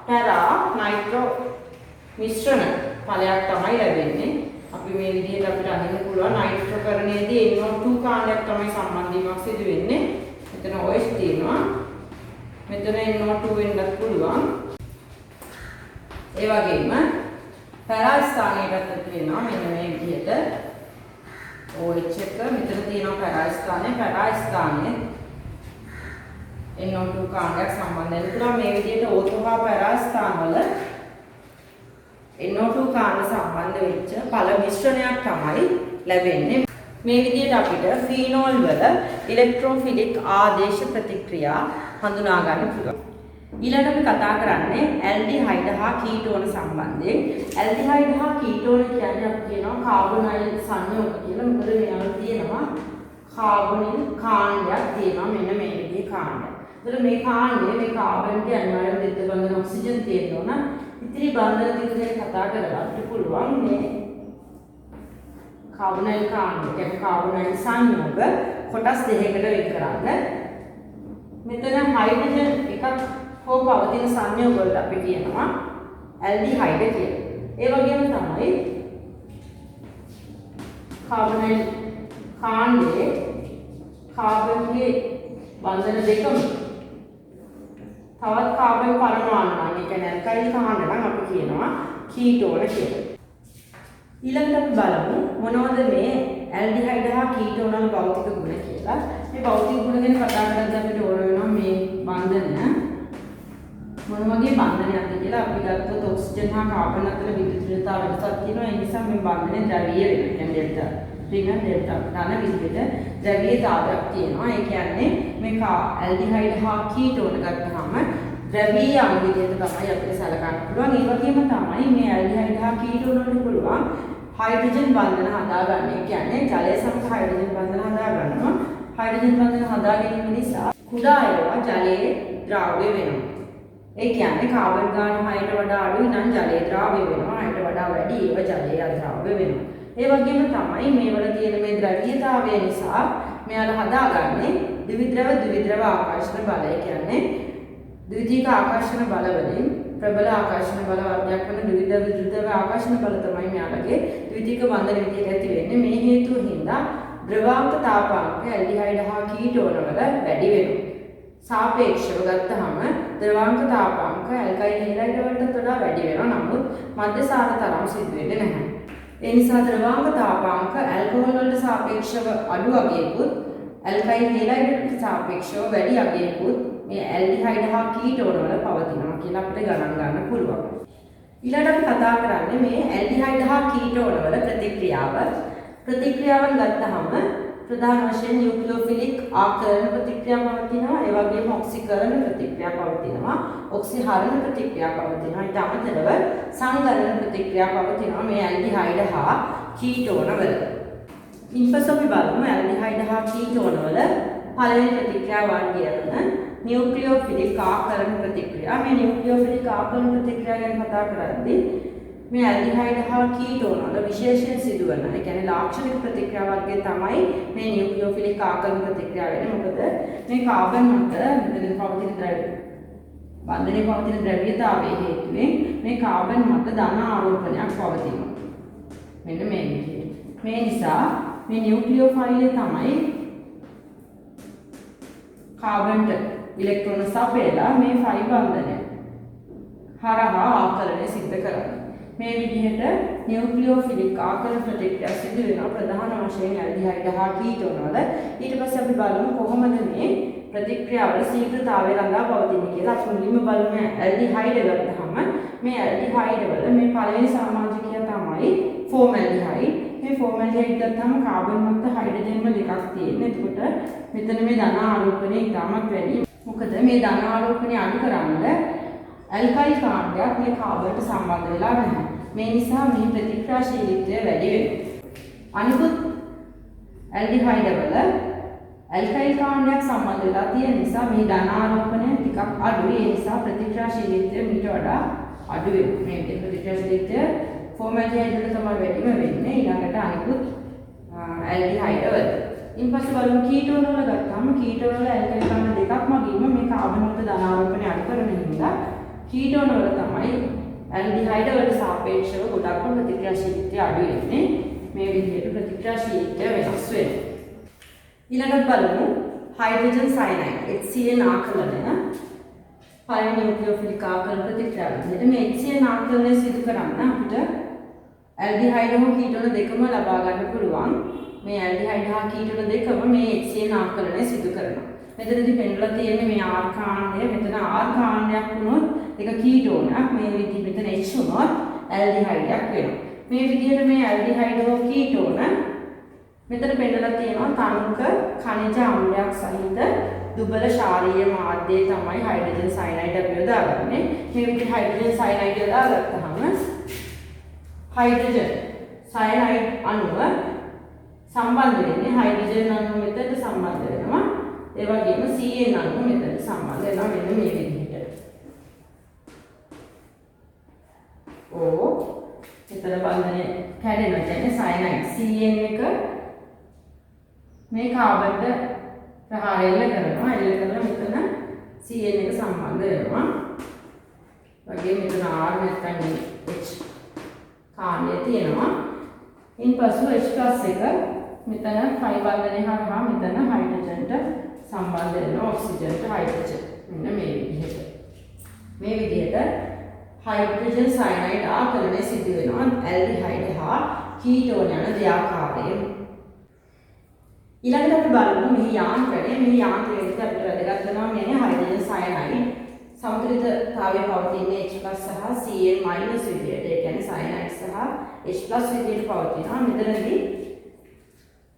පැරා නයිට්‍රෝ මිශ්‍රණ ඵලයක් තමයි ලැබෙන්නේ. අපි මේ විදිහට අපිට අඳින්න පුළුවන් නයිට්‍රෝකරණයේදී NO2 කාණ්ඩයක් තමයි සම්බන්ධ වීමක් සිදු වෙන්නේ. මෙතන OH තියෙනවා. මෙතන NO2 වෙන්නත් පුළුවන්. ඒ වගේම පැරා ස්ථානයකට තියෙනවා මෙන්න මේ විදිහට OH එක මෙතන තියෙනවා පැරා ස්ථානයේ NO2 කාණ්ඩයක් සම්බන්ධ වෙන පුළුවන්. මේ විදිහට ඕතෝ හා පැරා ස්ථානවල NO2 කාණ්ඩ සම්බන්ධ වෙච්ච ඵල මිශ්‍රණයක් තමයි ලැබෙන්නේ. මේ විදිහට අපිට ෆීනෝල් වල ඉලෙක්ට්‍රෝෆිලික් ආදේශ ප්‍රතික්‍රියා හඳුනා ගන්න පුළුවන්. ඊළඟට අපි කතා කරන්නේ ඇල්ඩිහයිඩ් හා කීටෝන සම්බන්ධයෙන්. ඇල්ඩිහයිඩ් හා කීටෝන කියන්නේ අපි කියනවා කාබොනයිල් සංයෝග කියලා. මොකද මේවල තියෙනවා කාබොනිල් කාණ්ඩයක් තියෙනවා මෙන්න මේ විදිහේ කාණ්ඩයක්. ඒතර මේ කාණ්ඩයේ මේ කාබන්ගේ අනිවාර්ය දෙද්ද බඳන ඔක්සිජන් තියෙනවා නම් ඉතිරි බන්ධන ටික ගැන කතා කරලා අපිට පුළුවන් මේ කාබොනයිල් කාණ්ඩ කියන්නේ කාබොනයිල් සංයෝග කොටස් දෙකකට වෙන් කරන්න. මෙතන හයිඩ්‍රජන් එකක් හෝ පවතින සංයෝග වලට අපි කියනවා ඇල්ඩිහයිඩ් කියලා. ඒ වගේම තමයි කාබොනයිල් කාණ්ඩයේ කාබන්ගේ බන්ධන දෙකම තවත් කාබන් පරමාණු නම් ඒ කියන්නේ ඇල්කයිල් කාණ්ඩ නම් අපි කියනවා කීටෝන කියලා. ඊළඟට අපි බලමු මොනවද මේ ඇල්ඩිහයිඩ් හා කීටෝන වල භෞතික ගුණ කියලා. මේ භෞතික ගුණ ගැන කතා කරද්දී අපිට ඕන වෙනවා මේ බන්ධන මොන වගේ බන්ධනයක්ද කියලා. අපි ගත්තොත් ඔක්සිජන් හා කාබන් අතර විද්‍යුත්තාව වෙනසක් තියෙනවා. ඒ නිසා මේ බන්ධනේ ද්‍රවීය වෙනවා. ඩෙල්ටා ත්‍රිගුණ ඩෙල්ටා ගන්න විදිහට ද්‍රවීයතාවයක් තියෙනවා. ඒ කියන්නේ මේ ඇල්ඩිහයිඩ් හා කීටෝන ගත්තාම ද්‍රවීය අණු විදිහට තමයි අපිට සලකන්න පුළුවන්. ඒ වගේම තමයි මේ ඇල්ඩිහයිඩ් හා කීටෝන වලට පුළුවන් හයිඩ්‍රජන් බන්ධන හදා ගන්න. ඒ කියන්නේ ජලය සමග හයිඩ්‍රජන් බන්ධන හදා ගන්නවා. හයිඩ්‍රජන් බන්ධන හදා ගැනීම නිසා කුඩා ඒවා ජලයේ ද්‍රව්‍ය වෙනවා. ඒ කියන්නේ කාබන් ගාන 6ට වඩා අඩුයි නම් ජලයේ ද්‍රව්‍ය වෙනවා. 6ට වඩා වැඩි ඒවා ජලයේ අද්‍රව්‍ය වෙනවා. ඒ වගේම තමයි මේවල තියෙන මේ ද්‍රවීයතාවය නිසා මෙයාලා හදාගන්නේ ද්විද්‍රව ආකර්ෂණ බලය. කියන්නේ ද්විතීක ආකර්ෂණ බල වලින් ප්‍රබල ආකර්ෂණ බල වර්ගයක් වන ද්විද්‍රව ආකර්ෂණ බල තමයි මෙයාලගේ ද්විතීක බන්ධන විදියට ඇති වෙන්නේ. මේ හේතුව හින්දා ද්‍රවාංක තාපාංක ඇල්ඩිහයිඩ් හා කීටෝන වල වැඩි වෙනවා. සාපේක්ෂව ගත්තහම ද්‍රවාංක තාපාංක ඇල්කයිල් හේලයිඩ් වලට වඩා වැඩි වෙනවා. නමුත් මධ්‍යසාර තරම් සිදු වෙන්නේ නැහැ. ඒ නිසා ද්‍රවාංක තාපාංක ඇල්කොහොල් වලට සාපේක්ෂව අඩු අගයකුත් ඇල්කයිල් හේලයිඩ් වලට සාපේක්ෂව වැඩි අගයකුත් මේ ඇල්ඩිහයිඩ් හා කීටෝන වල පවතිනවා කියලා අපිට ගණන් ගන්න පුළුවන්. ඊළඟට අපි කතා කරන්නේ මේ ඇල්ඩිහයිඩ් හා කීටෝන වල ප්‍රතික්‍රියාවන් ගත්තහම ප්‍රධාන වශයෙන් නියුක්ලියෝෆිලික් ආකරණ ප්‍රතික්‍රියා පවතිනවා. ඒ වගේම ඔක්සිකරණ ප්‍රතික්‍රියා පවතිනවා. ඔක්සිහරණ ප්‍රතික්‍රියා පවතිනවා. ඊට අමතරව සංගරණ ප්‍රතික්‍රියා පවතිනවා මේ ඇල්ඩිහයිඩ් හා කීටෝන වල. ඉන්පසු අපි බලමු ඇල්ඩිහයිඩ් හා කීටෝන වල පළවෙනි ප්‍රතික්‍රියා වර්ගය වන නියුක්ලියෝෆිලික් ආකරණ ප්‍රතික්‍රියා. මේ නියුක්ලියෝෆිලික් ආකරණ ප්‍රතික්‍රියා ගැන කතා කරද්දී මේ ඇල්ඩිහයිඩ් හා කීටෝන වල විශේෂයෙන් සිදුවන, ඒ කියන්නේ ලාක්ෂණික ප්‍රතික්‍රියා වර්ගය තමයි මේ නියුක්ලියෝෆිලික් ආකරණ ප්‍රතික්‍රියාව වෙන්නේ. මොකද මේ කාබන් මත මෙතන පවතින බන්ධනයේ පවතින ද්‍රව්‍යතාවයේ හේතුවෙන් මේ කාබන් මත ධන ආරෝපණයක් පවතිනවා. මෙන්න මේ විදිහට. මේ නිසා මේ නියුක්ලියෝෆයිලය තමයි කාබන්ට ඉලෙක්ට්‍රෝන සපයලා මේ ෆයි බන්ධනය හරහා ආකරණය සිද්ධ කරන්නේ. මේ විදිහට නියුක්ලියෝෆිලික් ආකරණ ප්‍රතික්‍රියා සිදු වෙනවා ප්‍රධාන වශයෙන් ඇල්ඩිහයිඩ් හා කීටෝන වල. ඊට පස්සේ අපි බලමු කොහොමද මේ ප්‍රතික්‍රියාවල ශීඝ්‍රතාවය ළඟා පවතින්නේ කියලා. අපි මුලින්ම බලමු ඇල්ඩිහයිඩ් ගත්තහම මේ ඇල්ඩිහයිඩ් වල මේ පළවෙනි සමාජිකයා තමයි ෆෝමැල්ඩිහයිඩ්. මේ ෆෝමැල්ඩිහයිඩ් ගත්තහම කාබන් මත හයිඩ්‍රජන් වල එකක් තියෙනවා. එතකොට මෙතන මේ ධන ආරෝපණය ඉතාමත් වැඩි. මොකද මේ ධන ආරෝපණය අඩු කරන්න ඇල්කයිල් කාණ්ඩයක් මේ කාබන්ට සම්බන්ධ වෙලා නැහැ. මේ නිසා මේ ප්‍රතික්‍රියාශීලීත්වය වැඩි වෙනවා. අනිකුත් ඇල්ඩිහයිඩ් වල ඇල්කයිල් කාණ්ඩයක් සම්බන්ධ වෙලා තියෙන නිසා මේ ධන ආරෝපණය ටිකක් අඩුයි. ඒ නිසා ප්‍රතික්‍රියාශීලීත්වය මීට වඩා අඩු වෙනවා. මේ ප්‍රතික්‍රියාශීලීත්වය ෆෝමැල්ඩිහයිඩ් වල තමයි වැඩිම වෙන්නේ. ඊළඟට අනිකුත් ඇල්ඩිහයිඩ් වල. ඉන්පස්සේ බලමු කීටෝන වල ගත්තාම කීටෝන වල ඇල්කයිල් කාණ්ඩ දෙකක් මගින්ම මේ කාබන් වලට ධන ආරෝපණය අඩු කරන හින්දා කීටෝන වල තමයි ඇල්ඩිහයිඩ් වලට සාපේක්ෂව ගොඩක්ම ප්‍රතික්‍රියාශීලීත්වය අඩු වෙන්නේ. මේ විදිහට ප්‍රතික්‍රියාශීලීත්වය වෙනස් වෙනවා. ඊළඟට බලමු හයිඩ්‍රජන් සයනයිඩ් HCN ආකලනය. පළවෙනි නියුක්ලියෝෆිලික් ආකරණ ප්‍රතික්‍රියාව විදිහට මේ HCN ආකලනය සිදු කරන්න අපිට ඇල්ඩිහයිඩ් හා කීටෝන දෙකම ලබා ගන්න පුළුවන්. මේ ඇල්ඩිහයිඩ් හා කීටෝන දෙකම මේ HCN ආකලනය සිදු කරනවා. මෙතනදී පෙන්නලා තියෙන්නේ මේ R කාණ්ඩය. මෙතන R කාණ්ඩයක් වුණොත් ඒක කීටෝනක්. මේ විදිහ මෙතන H වුණොත් ඇල්ඩිහයිඩයක් වෙනවා. මේ විදිහට මේ ඇල්ඩිහයිඩ් හෝ කීටෝන මෙතන පෙන්නලා තියෙනවා තනුක khනිජ අම්ලයක් සහිත දුබල ශාරීය මාධ්‍යය තමයි හයිඩ්‍රජන් සයනයිඩ් අපි යොදාගන්නේ. මේ විදිහට හයිඩ්‍රජන් සයනයිඩ් යොදාගත්තාම හයිඩ්‍රජන් සයනයිඩ් අණුව සම්බන්ධ වෙන්නේ හයිඩ්‍රජන් අණුව මෙතනට සම්බන්ධ වෙනවා. ඒ වගේම CN අණුව මෙතනට සම්බන්ධ වෙනවා මෙන්න මේ විදිහට. මෙතන බන්ධනය කැඩෙනවා කියන්නේ සයනයිඩ් CN එක මේ කාබන්ට ප්‍රහාරය කරනවා. එල්ල කරලා මෙතන CN එක සම්බන්ධ වෙනවා. වගේ මෙතන R නැත්නම් H කාණ්ඩය තියෙනවා. ඉන්පසු H+ එක මෙතන ෆයි බන්ධනය හරහා මෙතන හයිඩ්‍රජන්ට සම්බන්ධ වෙනවා ඔක්සිජන්ට හයිඩ්‍රජන්. මෙන්න මේ විදිහට. මේ විදිහට හයිඩ්‍රජන් සයනයිඩ් ආකලනය සිදු වෙනවා ඇල්ඩිහයිඩ් හා කීටෝන යන දෙආකාරයෙන්. ඊළඟට අපි බලමු මේ යාන්ත්‍රණය. මේ යාන්ත්‍රණයට අපිට වැදගත් වෙනවා මේ හයිඩ්‍රජන් සයනයිඩ් සමතුලිතතාවය පවතින්නේ H+ සහ Cl- විදියට. ඒ කියන්නේ සයනයිඩ් සහ H+ විදියට පවතිනවා. මෙතනදී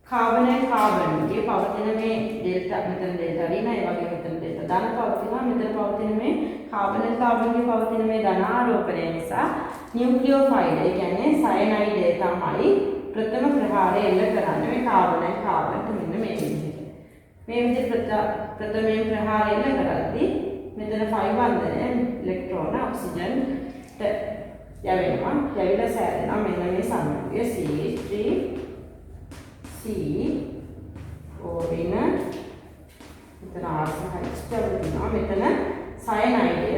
කාබනයිඩ් කාබන්ගේ පවතින මේ ඩෙල්ටා මෙතන ඩෙල්ටා රිනා ඒ වගේ මෙතන ඩෙල්ටා ධන පවතිනවා. මෙතන පවතින මේ කාබනයිඩ් කාබන්ගේ පවතින මේ ධන ආරෝපණය නිසා නියුක්ලියෝෆයිල් ඒ කියන්නේ සයනයිඩ් තමයි ප්‍රථම ප්‍රහාරය එල්ල කරන්නේ මේ කාබනයිඩ් කාබන්ට මෙන්න මේ විදිහට. මේ විදිහට ප්‍රථමයෙන් ප්‍රහාරය එල්ල කරද්දී මෙතන ෆයි බන්ධනය ඉලෙක්ට්‍රෝන ඔක්සිජන්ට යවෙනවා. යවිලා සෑදෙනවා මෙන්න මේ සංයුතිය CH3 C ඕරින මෙතන R සහ H තියෙනවා. මෙතන සයනයිඩය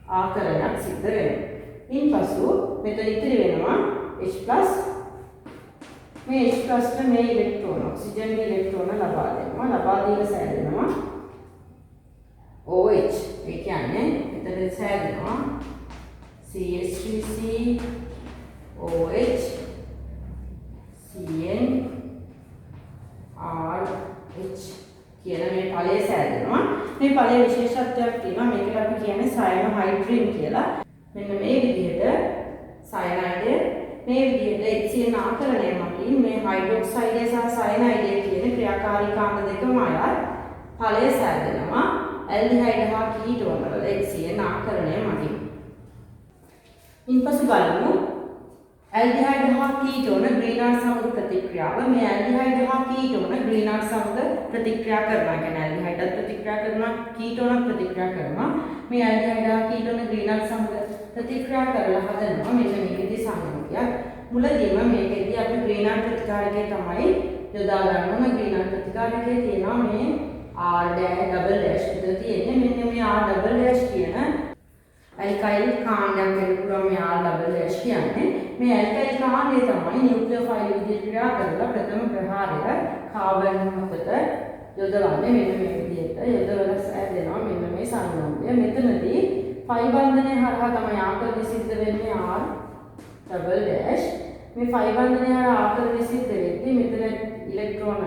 ආකරණයක් සිද්ධ වෙනවා. ඉන්පසු මෙතන ඉතිරි වෙනවා H+ මේ H+ මේ ඉලෙක්ට්‍රෝන ඔක්සිජන්ගේ ඉලෙක්ට්‍රෝන ලබා දෙනවා. ලබා දීලා සෑදෙනවා OH. ඒ කියන්නේ එතන සෑදෙනවා CH3C OH CN RH කියලා මේ ඵලය සෑදෙනවා. මේ ඵලයේ විශේෂත්වයක් තියෙනවා. මේකට අපි කියන්නේ සයනෝහයිඩ්‍රින් කියලා. මෙන්න මේ විදිහට සයනයිඩය මේ විදිහට HCN ආකරණය මතින් මේ හයිඩ්‍රොක්සයිඩය සහ සයනයිඩය කියන ක්‍රියාකාරීකාංග දෙකම අයත් ඵලය සෑදෙනවා. ඇල්ඩිහයිඩ් හා කීටෝන වල HCN ආකරණය මතින්. ඉන්පසු බලමු ඇල්ඩිහයිඩ් හා කීටෝන ග්‍රීන්හාල්ට් සමග ප්‍රතික්‍රියාව. මේ ඇල්ඩිහයිඩ් හා කීටෝන ග්‍රීන්හාල්ට් සමග ප්‍රතික්‍රියා කරනවා. කියන්නේ ඇල්ඩිහයිඩත් ප්‍රතික්‍රියා කරනවා, කීටෝනත් ප්‍රතික්‍රියා කරනවා. මේ ඇල්ඩිහයිඩ් හා කීටෝන ග්‍රීන්හාල්ට් සමග ප්‍රතික්‍රියා කරලා හදනවා මෙන්න මේකෙදි සංයෝගයක්. මුලදීම මේකෙදි අපි ග්‍රීන්හාල්ට් ප්‍රතිකාරකය තමයි යොදා ගන්න ඕන. ග්‍රීන්හාල්ට් ප්‍රතිකාරකයේ තියෙනවා මේ R' විතර තියෙන්නේ. මෙන්න මේ R' කියන ඇල්කයිල් කාණ්ඩයක් වෙන්න පුළුවන් මේ R' කියන්නේ. මේ ඇල්කයිල් කාණ්ඩය තමයි නියුක්ලියෝෆයිල් විදිහට ක්‍රියා කරලා ප්‍රථම ප්‍රහාරය කාබන් මතට යොදවන්නේ. මෙන්න මේ විදිහට යොදවලා සෑදෙනවා මෙන්න මේ සංයෝගය. මෙතනදී ෆයි බන්ධනය හරහා තමයි ආකරණය සිද්ධ වෙන්නේ R'. මේ ෆයි බන්ධනය හරහා ආකරණය සිද්ධ වෙද්දී මෙතන ඉලෙක්ට්‍රෝන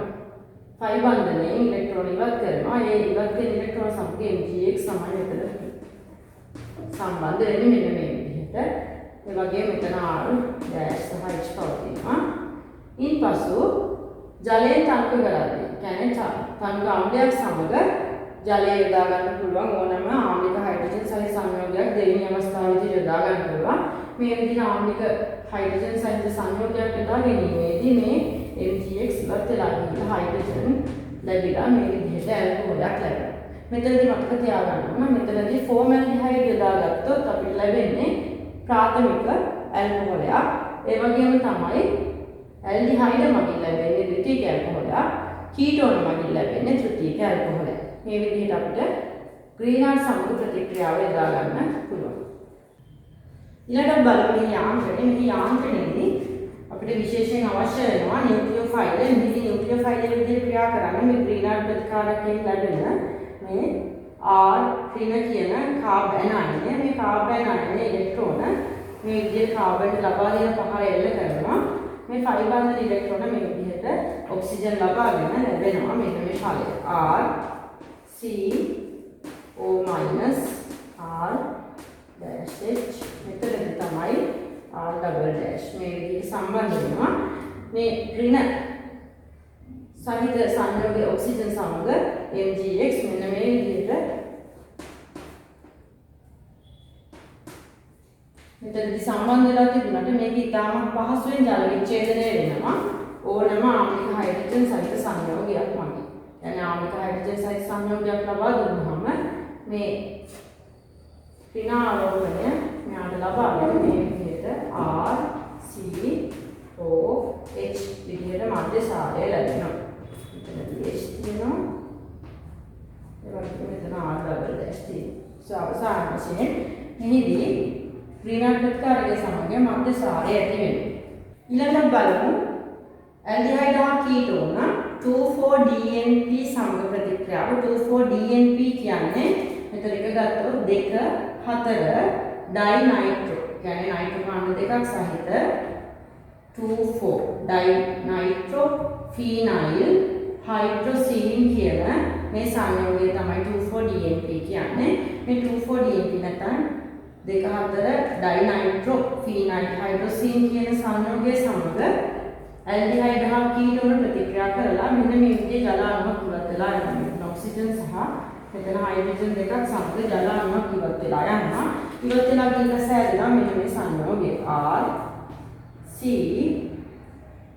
ෆයි බන්ධනයෙන් ඉලෙක්ට්‍රෝන ඉවත් කරනවා. ඒ ඉවත් කරන ඉලෙක්ට්‍රෝන සමග Mgx සමාන මෙතන සම්බන්ධ වෙන්නේ මෙන්න මේ විදිහට. ඒ වගේම මෙතන R' සහ H පවතිනවා. ඉන්පසු ජලයෙන් තනක කරද්දී කියන්නේ තනක අම්ලයක් සමග ජලය යොදා ගන්න පුළුවන් ඕනම ආම්ලික හයිඩ්‍රජන් සහිත සංයෝගයක් දෙවෙනි අවස්ථාවේදී යොදා ගන්න පුළුවන්. මේ විදිහට ආම්ලික හයිඩ්‍රජන් සහිත සංයෝගයක් යොදා ගැනීමේදී මේ Mgx ඉවත් වෙලා ගිහින් හයිඩ්‍රජන් ලැබිලා මේ විදිහට ඇල්කොහොලයක් ලැබෙනවා. මෙතනදී මතක තියාගන්න ඕන මෙතනදී ෆෝමැල්ඩිහයිඩ් යොදාගත්තොත් අපිට ලැබෙන්නේ ප්‍රාථමික ඇල්කොහොලයක්. ඒ වගේම තමයි ඇල්ඩිහයිඩ් මගින් ලැබෙන්නේ ද්විතීයික ඇල්කොහොලයක්. කීටෝන මගින් ලැබෙන්නේ තෘතීයික ඇල්කොහොලයක්. මේ විදිහට අපිට ග්‍රීන්හාල්ට් සමග ප්‍රතික්‍රියාව යොදා ගන්න පුළුවන්. ඊළඟට බලමු මේ යාන්ත්‍රණය. මේ යාන්ත්‍රණයේදී අපිට විශේෂයෙන් අවශ්‍ය වෙනවා නියුක්ලියෝෆයිල්. මේ නියුක්ලියෝෆයිල් විදිහට ක්‍රියා කරන්නේ මේ ග්‍රීන්හාල්ට් ප්‍රතිකාරකයෙන් ලැබෙන මේ R ඍණ කියන කාබන් අයනය. මේ කාබන් අයනය ඉලෙක්ට්‍රෝන මේ විදිහට කාබන්ට ලබා දෙන පහර එල්ල කරනවා. මේ ෆයි බන්ධන ඉලෙක්ට්‍රෝන මේ විදිහට ඔක්සිජන් ලබාගෙන ලැබෙනවා. මෙන්න මේ ඵලය R CO minus R dash H. මෙතනදී තමයි R double dash මේ විදිහට සම්බන්ධ වෙනවා. මේ ඍණ සහිත සංයෝගයේ ඔක්සිජන් සමග Mgx මෙන්න මේ විදිහට මෙතනදී සම්බන්ධ වෙලා තිබුණාට මේක ඉතාමත් පහසුවෙන් ජල විච්ඡේදනය වෙනවා ඕනම ආම්ලික හයිඩ්‍රජන් සහිත සංයෝගයක් මගින්. يعني ආම්ලික හයිඩ්‍රජන් සහිත සංයෝගයක් ලබා දුන්නාම මේ ඍණ ආරෝහණය මෙයාට ලබා ගන්න මේ විදිහට R C O H විදිහට මධ්‍යසාරය ලැබෙනවා. මෙතනදී H තියෙනවා. ඒ වගේම මෙතන R double dash තියෙනවා. අවසාන වශයෙන් මෙහිදී ඍණාත්මක ප්‍රතිකාරකය සමග මධ්‍යසාරය ඇති වෙනවා. ඊළඟට බලමු ඇල්ඩිහයිඩ් හා කීටෝන 2,4-DNP සමග ප්‍රතික්‍රියාව. 2,4-DNP කියන්නේ මෙතන එක ගත්තොත් 2,4 ඩයිනයිට්‍රෝ කියන්නේ නයිට්‍රෝ කාණ්ඩ දෙකක් සහිත 2,4 ඩයිනයිට්‍රෝ ෆීනයිල් හයිඩ්‍රොසීන් කියන මේ සංයෝගය තමයි 2,4-DNP කියන්නේ. මේ 2,4-DNP නැත්නම් 2,4 ඩයිනයිට්‍රෝ ෆීනයිල් හයිඩ්‍රොසීන් කියන සංයෝගය සමග ඇල්ඩිහයිඩ් හා කීටෝන ප්‍රතික්‍රියා කරලා මෙන්න මේ විදිහේ ජල අණුවක් ඉවත් වෙලා යනවා. ඔක්සිජන් සහ මෙතන හයිඩ්‍රජන් දෙකක් සමග ජල අණුවක් ඉවත් වෙලා යනවා. ඉවත් වෙලා ගිහින් සෑදෙනවා මෙන්න මේ සංයෝගය R C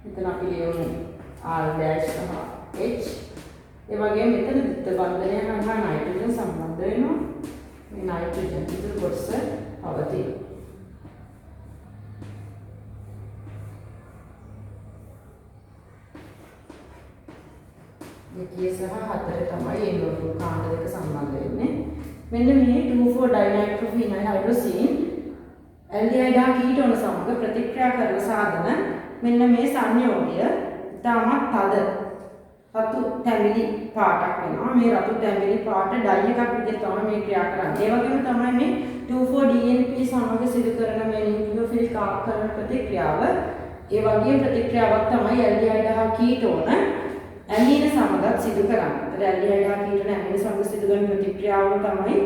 මෙතන අපි ලියමු R dash සහ H. ඒ වගේම මෙතන ද්විත්ව බන්ධනය හරහා නයිට්‍රජන් සම්බන්ධ වෙනවා. මේ නයිට්‍රජන් ඉතුරු කොටස පවතිනවා. දෙකේ සහ හතරේ තමයි මේ ලෝක කාණ්ඩ දෙක සම්බන්ධ වෙන්නේ. මෙන්න මේ 2,4 ඩයිනයිට්‍රෝෆීනයිල් හයිඩ්‍රොසීන් ඇල්ඩිහයිඩ් හා කීටෝන සමග ප්‍රතික්‍රියා කරන සාධන මෙන්න මේ සංයෝගය තාමත් තද රතු තැඹිලි පාටක් වෙනවා. මේ රතු තැඹිලි පාට ඩයි එකක් විදිහට තමයි මේ ක්‍රියා කරන්නේ. ඒ වගේම තමයි මේ 2,4-DNP සමග සිදු කරන මේ නියුක්ලියෝෆිල් ආකරණ ප්‍රතික්‍රියාව. ඒ වගේ ප්‍රතික්‍රියාවක් තමයි ඇල්ඩිහයිඩ් හා කීටෝන ඇමීන සමගත් සිදු කරන්නේ. ඒතර ඇල්ඩිහයිඩ් හා කීටෝන ඇමීන සමග සිදු කරන ප්‍රතික්‍රියාව තමයි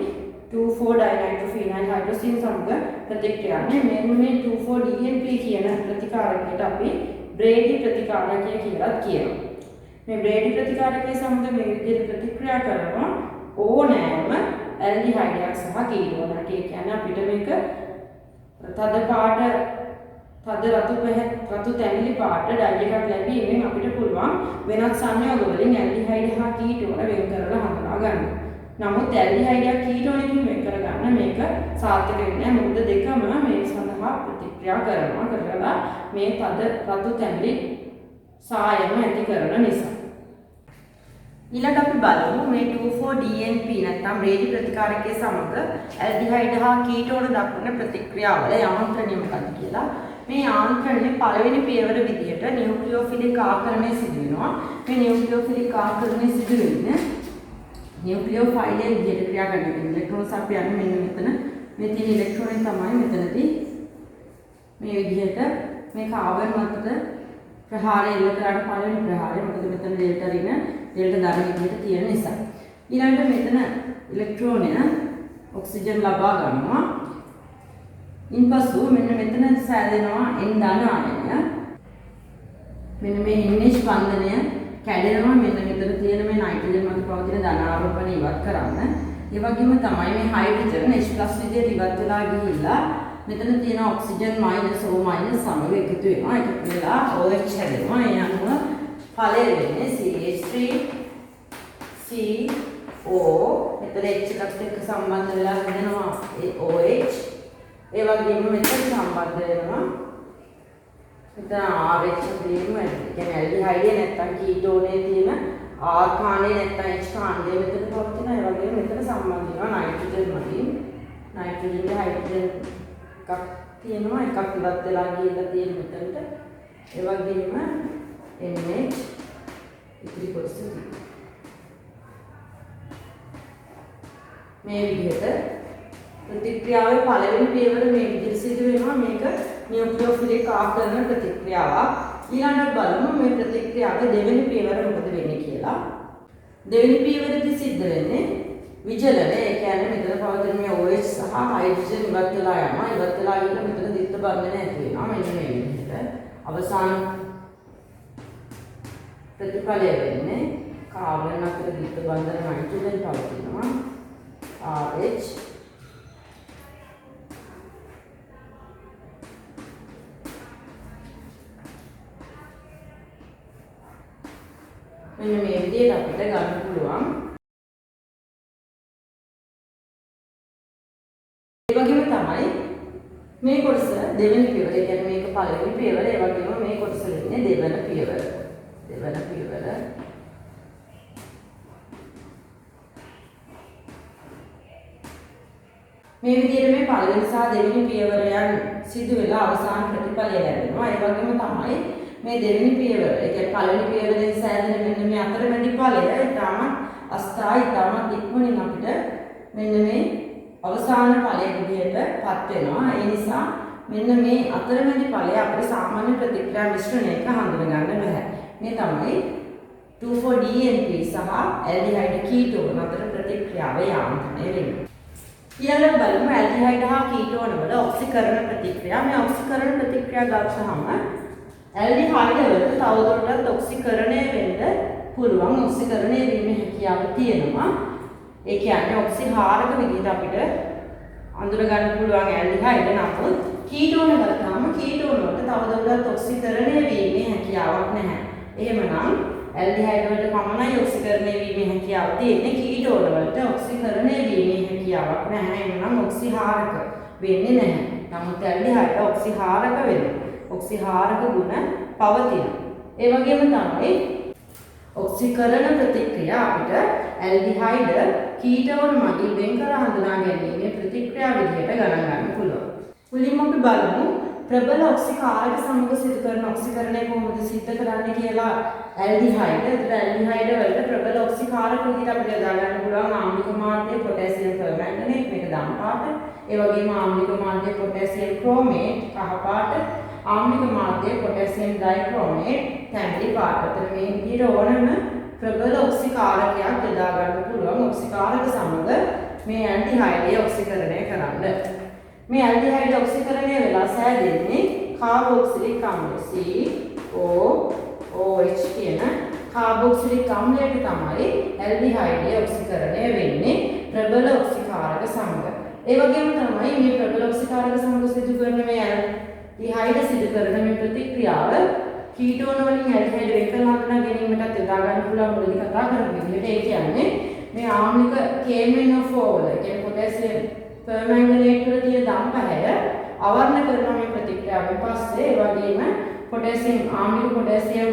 2,4-dinitrophenol hydrazine සමග ප්‍රතික්‍රියාවනේ. මෙන්න මේ 2,4-DNP කියන ප්‍රතිකාරකයට අපි බ්‍රේඩි ප්‍රතිකාරකය කියලා කියනවා. මේ බ්‍රේඩි ප්‍රතිකාරකය සමග මේ විදිහට ප්‍රතික්‍රියා කරනවා ඕනෑම ඇල්ඩිහයිඩයක් සහ කීටෝනක්. ඒ කියන්නේ අපිට මේක තද පාට තද රතු තැඹිලි පාට ඩයි එකක් ලැබීමෙන් අපිට පුළුවන් වෙනත් සංයෝග වලින් ඇල්ඩිහයිඩ් හා කීටෝන වෙන් කරලා හඳුනා ගන්න. නමුත් ඇල්ඩිහයිඩ් කීටෝනකින් වෙන් කරගන්න මේක සාර්ථක වෙන්නේ නැහැ. මොකද දෙකම මේ සඳහා ප්‍රතික්‍රියා කරලා මේ තද රතු තැඹිලි සායම ඇති කරන නිසා. ඊළඟ අපි බලමු මේ 2,4-DNP නැත්නම් බ්‍රේඩි ප්‍රතිකාරකයේ සමග ඇල්ඩිහයිඩ් හා කීටෝන දක්වන ප්‍රතික්‍රියාවල යාන්ත්‍රණය මොකක්ද කියලා. මේ යාන්ත්‍රණය පළවෙනි පියවර විදිහට නියුක්ලියෝෆිලික් ආකරණය සිදු වෙනවා. මේ නියුක්ලියෝෆිලික් ආකරණය සිදු වෙන්නේ නියුක්ලියෝෆයිලයේ විදිහට ක්‍රියා කරනවා. ඉලෙක්ට්‍රෝන්ස් අපි යන්නේ මෙන්න මෙතන. මේ තියෙන ඉලෙක්ට්‍රෝනේ තමයි මෙතනදී මේ විදිහට මේ කාබන් මතට ප්‍රහාරය ඉල්ල කරාට පළවෙනි ප්‍රහාරය මොකද මෙතන ඩෙල්ටා රින ඩෙල්ටා දාන විදිහට තියෙන නිසා. ඊළඟට මෙතන ඉලෙක්ට්‍රෝනය ඔක්සිජන් ලබා ගන්නවා. ඉන්පසු මෙන්න මෙතන සෑදෙනවා N ධන ආයනය. මෙන්න මේ NH ස්පන්දනය කැඩෙනවා. මෙන්න මෙතන තියෙන මේ නයිට්‍රජන් මත පවතින ධන ආරෝපණ ඉවත් කරන්න. ඒ වගේම තමයි මේ හයිඩ්‍රජන් H+ විදිහට ඉවත් වෙලා ගිහිල්ලා මෙතන තියෙන ඔක්සිජන් O- සමග එකතු වෙනවා. එකතු වෙලා OH හැදෙනවා. ඒ අනුව ඵලය වෙන්නේ CH3CO. මෙතන H එකත් එක්ක සම්බන්ධ වෙලා හදනවා OH. ඒ වගේම මෙතන සම්බන්ධ වෙනවා මෙතන RH ක්‍රියම කියන්නේ ඇල්ඩිහයිඩ් නැත්නම් කීටෝනේ තියෙන R කාණ්ඩේ නැත්නම් H කාණ්ඩේ මෙතන පවතින. ඒ වගේම මෙතන සම්බන්ධ වෙනවා නයිට්‍රජන් වලින්. නයිට්‍රජන් හයිඩ්‍රජන් එකක් තියෙනවා. එකක් ඉවත් වෙලා ගිහලා තියෙන මෙතනට. ඒ වගේම NH ඉතිරි කොටස මේ විදිහට ප්‍රතික්‍රියාවේ පළවෙනි පියවර මේ විදිහට සිදු වෙනවා. මේක නියුක්ලියෝෆිලික් ආකරණ ප්‍රතික්‍රියාවක්. ඊළඟට බලමු මේ ප්‍රතික්‍රියාවේ දෙවෙනි පියවර මොකද වෙන්නේ කියලා. දෙවෙනි පියවරදී සිද්ධ වෙන්නේ විචලනය. ඒ කියන්නේ මෙතන පවතින මේ OH සහ හයිඩ්‍රජන් ඉවත් වෙලා යනවා. ඉවත් වෙලා ගිහලා මෙතන දිත්ත බන්ධනය ඇති වෙනවා. මෙන්න මේ විදිහට. අවසාන ප්‍රතිඵලය වෙන්නේ කාබන් අතර දිත්ත බන්ධන නයිට්‍රජන් පවතිනවා. RH මෙන්න මේ විදිහට අපිට ගන්න පුළුවන්. ඒ වගේම තමයි මේ කොටස දෙවෙනි පියවර. ඒ කියන්නේ මේක පළවෙනි පියවර. ඒ වගේම මේ කොටස වෙන්නේ දෙවන පියවර. දෙවන පියවර. මේ විදිහට මේ පළවෙනි සහ දෙවෙනි පියවරයන් සිදු වෙලා අවසාන ප්‍රතිඵලය ලැබෙනවා. ඒ වගේම තමයි මේ දෙවෙනි පියවර. ඒ කියන්නේ පළවෙනි පියවරෙන් සෑදෙන මෙන්න මේ අතරමැදි ඵලය ඊටම අස්ථායි ඊටම ඉක්මනින් අපිට මෙන්න මේ අවසාන ඵලයේ විදිහටපත් වෙනවා. ඒ නිසා මෙන්න මේ අතරමැදි ඵලය අපේ සාමාන්‍ය ප්‍රතික්‍රියා මිශ්‍රණයක හඳුනා ගන්න බෑ. මේ තමයි 2,4-DNP සහ ඇල්ඩිහයිඩ් කීටෝන අතර ප්‍රතික්‍රියාවේ යාන්ත්‍රණය වෙන්නේ. ඊළඟට බලමු ඇල්ඩිහයිඩ් හා කීටෝන වල ඔක්සිකරණ ප්‍රතික්‍රියා. මේ ඔක්සිකරණ ප්‍රතික්‍රියා ගත්තහම ඇල්ඩිහයිඩ් වලට තවදුරටත් ඔක්සිකරණය වෙන්න පුළුවන්. ඔක්සිකරණය වීමේ හැකියාව තියෙනවා. ඒ කියන්නේ ඔක්සිහාරක විදිහට අපිට අඳුර ගන්න පුළුවන් ඇල්ඩිහයිඩ්. නමුත් කීටෝන ගත්තාම කීටෝන වලට තවදුරටත් ඔක්සිකරණය වීමේ හැකියාවක් නැහැ. එහෙමනම් ඇල්ඩිහයිඩ් වලට පමණයි ඔක්සිකරණය වීමේ හැකියාව තියෙන්නේ. කීටෝන වලට ඔක්සිකරණය වීමේ හැකියාවක් නැහැ. එහෙනම් ඔක්සිහාරක වෙන්නේ නැහැ. නමුත් ඇල්ඩිහයිඩ් ඔක්සිහාරක වෙනවා. ඔක්සිහාරක ගුණ පවතින. ඒ වගේම තමයි ඔක්සිකරණ ප්‍රතික්‍රියා අපිට ඇල්ඩිහයිඩ් කීටෝන මගින් වෙන් කර හඳුනා ගැනීමේ ප්‍රතික්‍රියා විදිහට ගණන් ගන්න පුළුවන්. මුලින්ම අපි බලමු ප්‍රබල ඔක්සිකාරක සමග සිදු කරන ඔක්සිකරණය කොහොමද සිද්ධ කරන්නේ කියලා ඇල්ඩිහයිඩ්. ඒතර ඇල්ඩිහයිඩ් වලට ප්‍රබල ඔක්සිකාරක විදිහට අපිට යොදා ගන්න පුළුවන් ආම්ලික මාධ්‍ය පොටෑසියම් පර්මැංගනේට් මේක දම් පාට. ඒ වගේම ආම්ලික මාධ්‍ය පොටෑසියම් ක්‍රෝමේට් කහ පාට. ආම්ලික මාධ්‍ය පොටෑසියම් ඩයික්‍රෝමේට් තැඹිලි පාට. ඒතර මේ විදිහට ඕනම ප්‍රබල ඔක්සිකාරකයක් යොදා ගන්න පුළුවන් ඔක්සිකාරක සමග මේ ඇල්ඩිහයිඩ් ඔක්සිකරණය කරන්න. මේ ඇල්ඩිහයිඩ් ඔක්සිකරණය වෙලා සෑදෙන්නේ කාබොක්සිලික් අම්ලය COOH කියන කාබොක්සිලික් අම්ලයට තමයි ඇල්ඩිහයිඩ් ඔක්සිකරණය වෙන්නේ ප්‍රබල ඔක්සිකාරක සමග. ඒ වගේම තමයි මේ ප්‍රබල ඔක්සිකාරක සමග සිදු කරන මේ ඇල්ඩිහයිඩ් සිදු කරන මේ ප්‍රතික්‍රියාව කීටෝන වලින් ඇල්ඩිහයිඩ් වෙන් කරලා හඳුනා ගැනීමටත් යොදා ගන්න පුළුවන් මුලදී කතා කරපු විදිහට. ඒ කියන්නේ මේ ආම්ලික KMnO4 වල කියන්නේ පොටෑසියම් පර්මැංගනේට් වල තියෙන දම් පැහැය අවර්ණ කරන මේ ප්‍රතික්‍රියාවෙන් පස්සේ ඒ වගේම පොටෑසියම් ආම්ලික පොටෑසියම්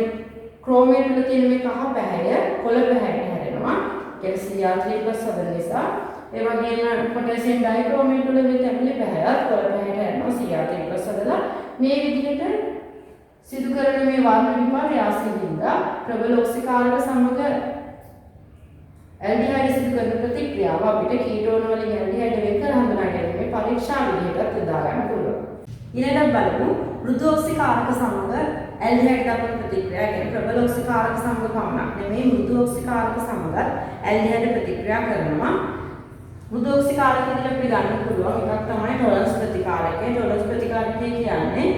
ක්‍රෝමේට් වල තියෙන මේ කහ පැහැය කොළ පැහැයට හැරෙනවා. ඒ Cr3+ හදන නිසා. ඒ වගේම පොටෑසියම් ඩයික්‍රෝමේට් වල මේ තැඹිලි පැහැය කොළ පැහැයට හැරෙනවා Cr3+ හදලා. මේ විදිහට සිදු කරන මේ වර්ණ විපර්යාසයෙන්ද ප්‍රබල ඔක්සිකාරක සමග ඇල්ඩිහයිඩ් සිදු කරන ප්‍රතික්‍රියාව අපිට කීටෝන වලින් ඇල්ඩිහයිඩ් වෙන් කර හඳුනා ගැනීමේ පරීක්ෂා විදිහටත් යොදා ගන්න පුළුවන්. ඊළඟට බලමු මෘදු ඔක්සිකාරක සමග ඇල්ඩිහයිඩ් දක්වන ප්‍රතික්‍රියා කියන්නේ ප්‍රබල ඔක්සිකාරක සමග පමණක් නෙමෙයි මෘදු ඔක්සිකාරක සමග ඇල්ඩිහයිඩ් ප්‍රතික්‍රියා කරනවා. මෘදු ඔක්සිකාරක විදිහට අපි ගන්න පුළුවන් එකක් තමයි ටොලරන්ස් ප්‍රතිකාරකය. ටොලරන්ස් ප්‍රතිකාරකය කියන්නේ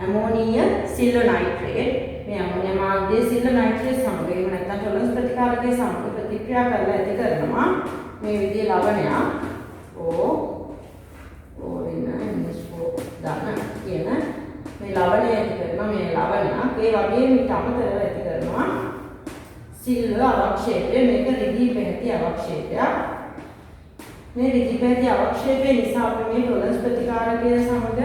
ඇමෝනිය සිල්වර් නයිට්‍රේට් මේ ඇමෝනියම් මාධ්‍ය සිල්වර් නයිට්‍රේට් සමග එහෙම නැත්නම් ටොලරන්ස් ප්‍රතිකාරකයේ සමග ප්‍රතික්‍රියා කරලා ඇති කරනවා මේ විදිහේ ලවණයක් O දාන කියන මේ ලවණය ඇති කරනවා මේ ලවණයක් ඒ වගේම ඊට අමතරව ඇති කරනවා සිල්වර් අවක්ෂේපය මේක රිදී පැහැති අවක්ෂේපයක් මේ රිදී පැහැති අවක්ෂේපය නිසා අපි මේ ටොලරන්ස් ප්‍රතිකාරකය සමග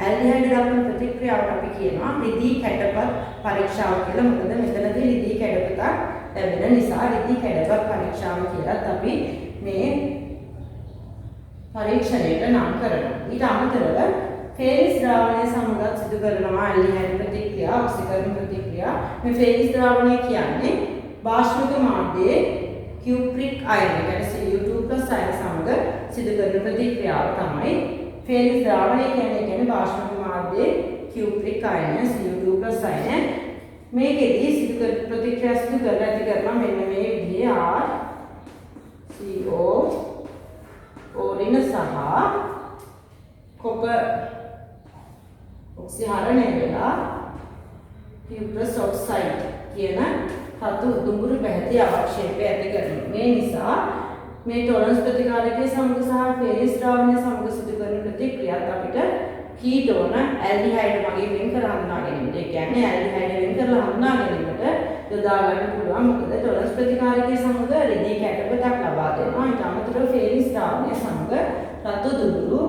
ඇල්ඩිහයිඩ් දක්වන ප්‍රතික්‍රියාවට අපි කියනවා රිදී කැඩපත් පරීක්ෂාව කියලා. මොකද මෙතනදී රිදී කැඩපතක් ලැබෙන නිසා රිදී කැඩපත් පරීක්ෂාව කියලාත් අපි මේ පරීක්ෂණයට නම් කරනවා. ඊට අමතරව ෆේරිස් ද්‍රාවණය සමගත් සිදු කරනවා ඇල්ඩිහයිඩ් ප්‍රතික්‍රියා ඔක්සිකරණ ප්‍රතික්‍රියා. මේ ෆේරිස් ද්‍රාවණය කියන්නේ බාෂ්මික මාධ්‍යයේ කියුප්‍රික් අයන Cu2+ අයන සමග සිදු කරන ප්‍රතික්‍රියාව තමයි ෆේරිස් ද්‍රාවණය කියන්නේ බාෂ්මික මාධ්‍යයේ කියුප්‍රික් අයන Cu2+ අයන. මේකෙදී සිදු කර ප්‍රතික්‍රියා සිදු කරලා ඇති කරනවා මෙන්න මේ විදිහේ RCO ඕරින සහ කොපර් ඔක්සිහරණය වෙලා කියුප්‍රස් ඔක්සයිඩ් කියන ධාතු දුඹුරු පැහැති අවක්ෂේපය ඇති කරනවා. මේ නිසා මේ ටොලරන්ස් ප්‍රතිකාරකයේ සමග සහ ෆේරිස් ද්‍රාවණය සමග සිදු කරන ප්‍රතික්‍රියාවත් අපිට කීටෝන ඇල්ඩිහයිඩ් වගේ වෙන් කර හඳුනා ගැනීමට. ඒ කියන්නේ ඇල්ඩිහයිඩ් වෙන් කරලා හඳුනා ගැනීමට යොදා ගන්න පුළුවන්. මොකද ටොලරන්ස් ප්‍රතිකාරකයේ සමග රිදී කැටපතක් ලබා දෙනවා. ඊට අමතරව ෆේරිස් ද්‍රාවණය සමග රතු දුඹුරු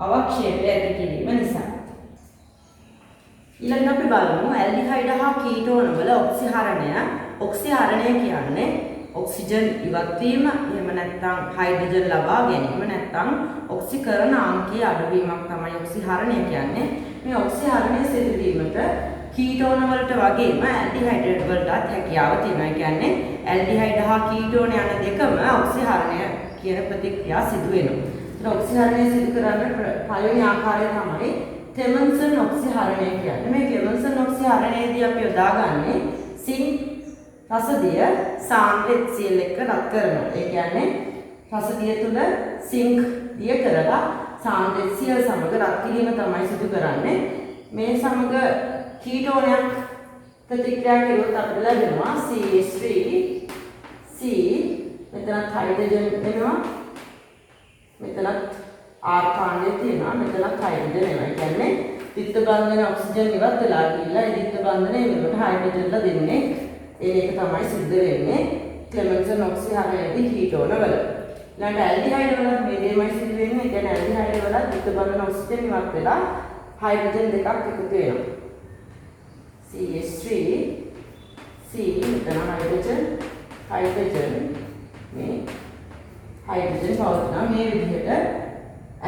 අවක්ෂේපය ඇති කිරීම නිසා. ඊළඟට අපි බලමු ඇල්ඩිහයිඩ් හා කීටෝන වල ඔක්සිහරණය. ඔක්සිහරණය කියන්නේ ඔක්සිජන් ඉවත් වීම, එහෙම නැත්නම් හයිඩ්‍රජන් ලබා ගැනීම, නැත්නම් ඔක්සිකරණ අංකයේ අඩුවීමක් තමයි ඔක්සිහරණය කියන්නේ. මේ ඔක්සිහරණය සිදු වීමට කීටෝන වලට වගේම ඇල්ඩිහයිඩ් වලටත් හැකියාව තියෙනවා. ඒ කියන්නේ ඇල්ඩිහයිඩ් හා කීටෝන යන දෙකම ඔක්සිහරණය කියන ප්‍රතික්‍රියා සිදු වෙනවා. ඒත් ඔක්සිහරණය සිදු කරන පළවෙනි ආකාරය තමයි ක්ලෙමන්සන් ඔක්සිහරණය කියන්නේ. මේ ක්ලෙමන්සන් ඔක්සිහරණයේදී අපි යොදාගන්නේ සිංක් රසදිය සාන්ද්‍ර HCl එක්ක රත් කරනවා. ඒ කියන්නේ රසදිය තුල සිංක් දිය කරලා සාන්ද්‍ර HCl සමග රත් කිරීම තමයි සිදු කරන්නේ. මේ සමග කීටෝනයක් ප්‍රතික්‍රියා කළොත් අපිට ලැබෙනවා CH3 C මෙතනත් හයිඩ්‍රජන් එනවා. මෙතනත් R කාණ්ඩය තියෙනවා. මෙතනත් හයිඩ්‍රජන් එනවා. ඒ කියන්නේ ද්විත්ව බන්ධන ඔක්සිජන් ඉවත් වෙලා ගිහිල්ලා ඒ ද්විත්ව බන්ධනය වෙනකොට හයිඩ්‍රජන්ලා දෙන්නේ. ඒක තමයි සිද්ධ වෙන්නේ ක්ලෙමන්සන් ඔක්සිහරණයේදී කීටෝන වල. ඊළඟට ඇල්ඩිහයිඩ් වල මේ දෙයමයි සිද්ධ වෙන්නේ. ඒ කියන්නේ ඇල්ඩිහයිඩ් වල ද්විත්ව බන්ධන ඔක්සිජන් ඉවත් වෙලා හයිඩ්‍රජන් දෙකක් එකතු වෙනවා. CH3 C මෙතන හයිඩ්‍රජන් මේ හයිඩ්‍රජන් පවතිනවා. මේ විදිහට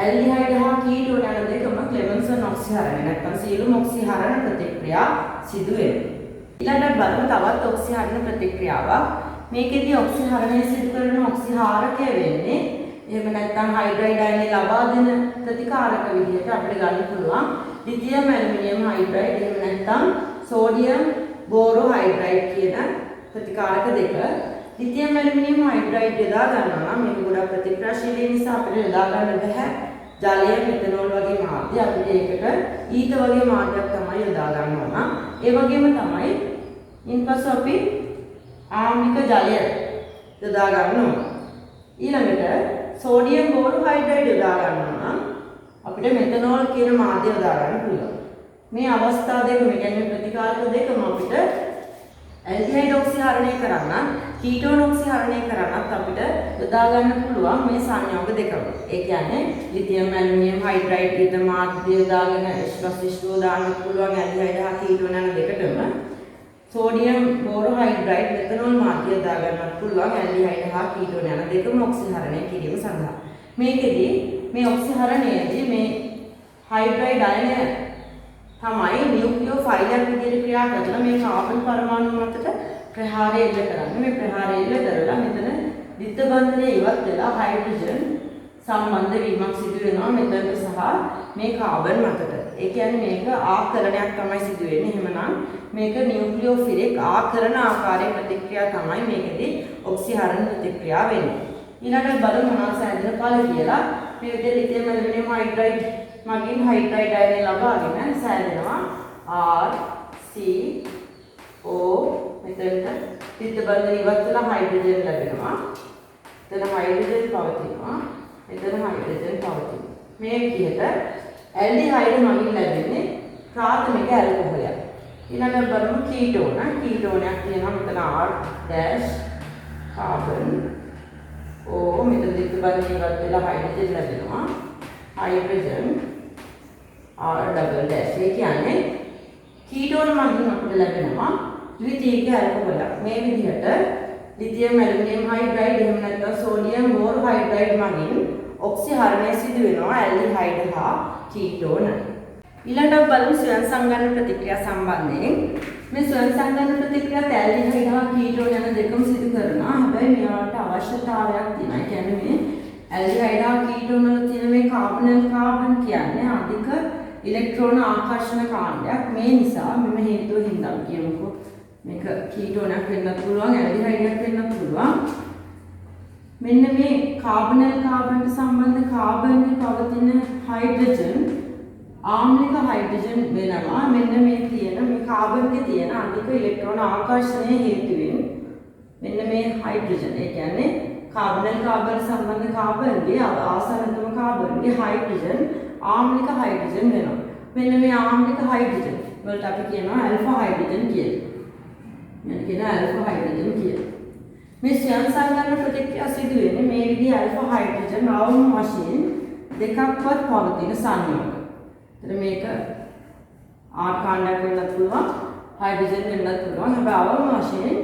ඇල්ඩිහයිඩ් හා කීටෝන යන දෙකම ක්ලෙමන්සන් ඔක්සිහරණය නැත්නම් සියලුම ඔක්සිහරණ ප්‍රතික්‍රියා සිදු වෙනවා. ඊළඟට බලමු තවත් ඔක්සිහරණ ප්‍රතික්‍රියාවක්. මේකෙදී ඔක්සිහරණය සිදු කරන ඔක්සිහාරකය වෙන්නේ එහෙම නැත්නම් හයිඩ්‍රයිඩ් අයනය ලබා දෙන ප්‍රතිකාරක විදිහට අපිට ගන්න පුළුවන් ලිතියම් ඇලුමිනියම් හයිඩ්‍රයිඩ් එහෙම නැත්නම් සෝඩියම් බෝරෝ හයිඩ්‍රයිඩ් කියන ප්‍රතිකාරක දෙක. ලිතියම් ඇලුමිනියම් හයිඩ්‍රයිඩ් යොදා ගන්නවා නම් මේක ගොඩක් ප්‍රතික්‍රියාශීලී නිසා අපිට යොදා ගන්න බෑ. ජලය මෙතනෝල් වගේ මාධ්‍ය අපිට ඒකට ඊත වගේ මාධ්‍යයක් තමයි යොදා ගන්න ඕන. ඒ වගේම තමයි ඉන්පසු අපි ආම්ලික ජලය යොදා ගන්න ඕන. ඊළඟට සෝඩියම් බෝරෝ හයිඩ්‍රයිඩ් යොදා ගන්නවා නම් අපිට මෙතනෝල් කියන මාධ්‍ය යොදා ගන්න පුළුවන්. මේ අවස්ථා දෙකම කියන්නේ ප්‍රතිකාරක දෙකම අපිට ඇල්ඩිහයිඩ් ඔක්සිහරණය කරන්න, කීටෝන ඔක්සිහරණය කරන්නත් අපිට යොදා ගන්න පුළුවන් මේ සංයෝග දෙකම. ඒ කියන්නේ ලිතියම් ඇලුමිනියම් හයිඩ්‍රයිඩ් කියන මාධ්‍ය යොදාගෙන H+H2O දාන්න පුළුවන් ඇල්ඩිහයිඩ් හා කීටෝන යන දෙකටම සෝඩියම් බෝරෝ හයිඩ්‍රයිඩ් මෙතනෝල් මාධ්‍ය යොදා ගන්නත් පුළුවන් ඇල්ඩිහයිඩ් හා කීටෝන යන දෙකම ඔක්සිහරණය කිරීම සඳහා. මේකෙදී මේ ඔක්සිහරණයේදී මේ හයිඩ්‍රයිඩ් අයනය තමයි නියුක්ලියෝෆයිලයක් විදිහට ක්‍රියා කරන මේ කාබන් පරමාණු මතට ප්‍රහාරය එල්ල කරන්නේ. මේ ප්‍රහාරය එල්ල කරලා මෙතන ද්විත බන්ධනය ඉවත් වෙලා හයිඩ්‍රජන් සම්බන්ධ වීමක් සිදු වෙනවා මෙතනට සහ මේ කාබන් මතට. ඒ කියන්නේ මේක ආකරණයක් තමයි සිදු වෙන්නේ. එහෙමනම් මේක නියුක්ලියෝෆිලික් ආකරණ ආකාරයේ ප්‍රතික්‍රියා තමයි මේකෙදී ඔක්සිහරණ ප්‍රතික්‍රියා වෙන්නේ. ඊළඟට බලමු මොනවාද සෑදෙන ඵල කියලා. මේ විදිහට ලිතියම් ඇලුමිනියම් හයිඩ්‍රයිඩ් මගින් හයිඩ්‍රයිඩ් අයනය ලබාගෙන සෑදෙනවා RCO මෙතනට ද්විත බන්ධන ඉවත් වෙලා හයිඩ්‍රජන් ලැබෙනවා. එතන හයිඩ්‍රජන් පවතිනවා. එතන හයිඩ්‍රජන් පවතිනවා. මේ විදිහට ඇල්ඩිහයිඩ් මගින් ලැබෙන්නේ ප්‍රාථමික ඇල්කොහොලයක්. ඊළඟට බලමු කීටෝන. කීටෝනයක් තියෙනවා මෙතන R dash කාබන් O මෙතන ද්විත බන්ධන ඉවත් වෙලා හයිඩ්‍රජන් ලැබෙනවා. Hydrogen R double dash. ඒ කියන්නේ කීටෝන මගින් අපිට ලැබෙනවා ද්විතීයික ඇල්කොහොලයක්. මේ විදිහට ලිතියම් ඇලුමිනියම් හයිඩ්‍රයිඩ් එහෙම නැත්නම් සෝඩියම් බෝරෝ හයිඩ්‍රයිඩ් මගින් ඔක්සිහරණය සිදු වෙනවා ඇල්ඩිහයිඩ් හා කීටෝන. ඊළඟට බලමු ස්වයං සංගණන ප්‍රතික්‍රියා සම්බන්ධයෙන්. මේ ස්වයං සංගණන ප්‍රතික්‍රියාත් ඇල්ඩිහයිඩ් හා කීටෝන යන දෙකම සිදු කරනවා. හැබැයි මේවට අවශ්‍යතාවයක් තියෙනවා. ඒ කියන්නේ මේ ඇල්ඩිහයිඩ් හා කීටෝන වල තියෙන මේ කාබනල් කාබන් කියන්නේ අධික ඉලෙක්ට්‍රෝන ආකර්ෂණ කාණ්ඩයක්. මේ නිසා මෙම හේතුව හින්දා කියමුකෝ මේක කීටෝනයක් වෙන්නත් පුළුවන් ඇල්ඩිහයිඩයක් වෙන්නත් පුළුවන්. මෙන්න මේ කාබනල් කාබන්ට සම්බන්ධ කාබන්ගේ පවතින හයිඩ්‍රජන් ආම්ලික හයිඩ්‍රජන් වෙනවා. මෙන්න මේ තියෙන මේ කාබන්ගේ තියෙන අධික ඉලෙක්ට්‍රෝන ආකර්ෂණය හේතුවෙන් මෙන්න මේ හයිඩ්‍රජන් ඒ කියන්නේ කාබනල් කාබන් සම්බන්ධ කාබන්ගේ ආසන්නතම කාබන්ගේ හයිඩ්‍රජන් ආම්ලික හයිඩ්‍රජන් වෙනවා. මෙන්න මේ ආම්ලික හයිඩ්‍රජන් වලට අපි කියනවා ඇල්ෆා හයිඩ්‍රජන් කියලා. මෙන්න කියන ඇල්ෆා හයිඩ්‍රජන් කියලා. මේ ස්වයං සංගණන ප්‍රතික්‍රියා සිදු වෙන්නේ මේ විදිහේ ඇල්ෆා හයිඩ්‍රජන් අවම වශයෙන් දෙකක්වත් පවතින සංයෝග. එතන මේක R කාණ්ඩයක් වෙන්නත් පුළුවන් හයිඩ්‍රජන් වෙන්නත් පුළුවන්. හැබැයි අවම වශයෙන්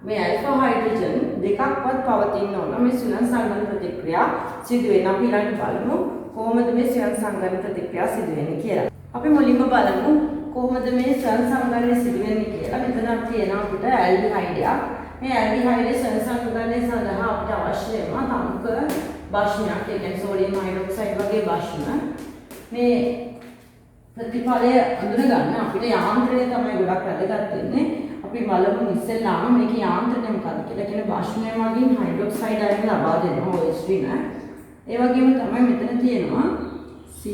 මේ ඇල්ෆා හයිඩ්‍රජන් දෙකක්වත් පවතින්න ඕන මේ ස්වයං සංගණන ප්‍රතික්‍රියා සිදු වෙන. අපි ඊළඟට බලමු කොහොමද මේ ස්වයං සංගණන ප්‍රතික්‍රියා සිදු වෙන්නේ කියලා. අපි මුලින්ම බලමු කොහොමද මේ ස්වයං සංගණනය සිදු වෙන්නේ කියලා. මෙතන තියෙනවා අපිට ඇල්ඩිහයිඩයක්. මේ ඇල්ඩිහයිඩ් ස්වයං සංගණනය සඳහා අපිට අවශ්‍ය වෙනවා තමුක භාෂ්මයක්. ඒ කියන්නේ සෝඩියම් හයිඩ්‍රොක්සයිඩ් වගේ භාෂ්ම. මේ ප්‍රතිඵලය අඳුනගන්න අපිට යාන්ත්‍රණය තමයි ගොඩක් වැදගත් වෙන්නේ. අපි බලමු ඉස්සෙල්ලාම මේක යාන්ත්‍රණය මොකක්ද කියලා. කියන භාෂ්මය මගින් හයිඩ්‍රොක්සයිඩ් අයන ලබා දෙනවා OH ring. ඒ වගේම තමයි මෙතන තියෙනවා COH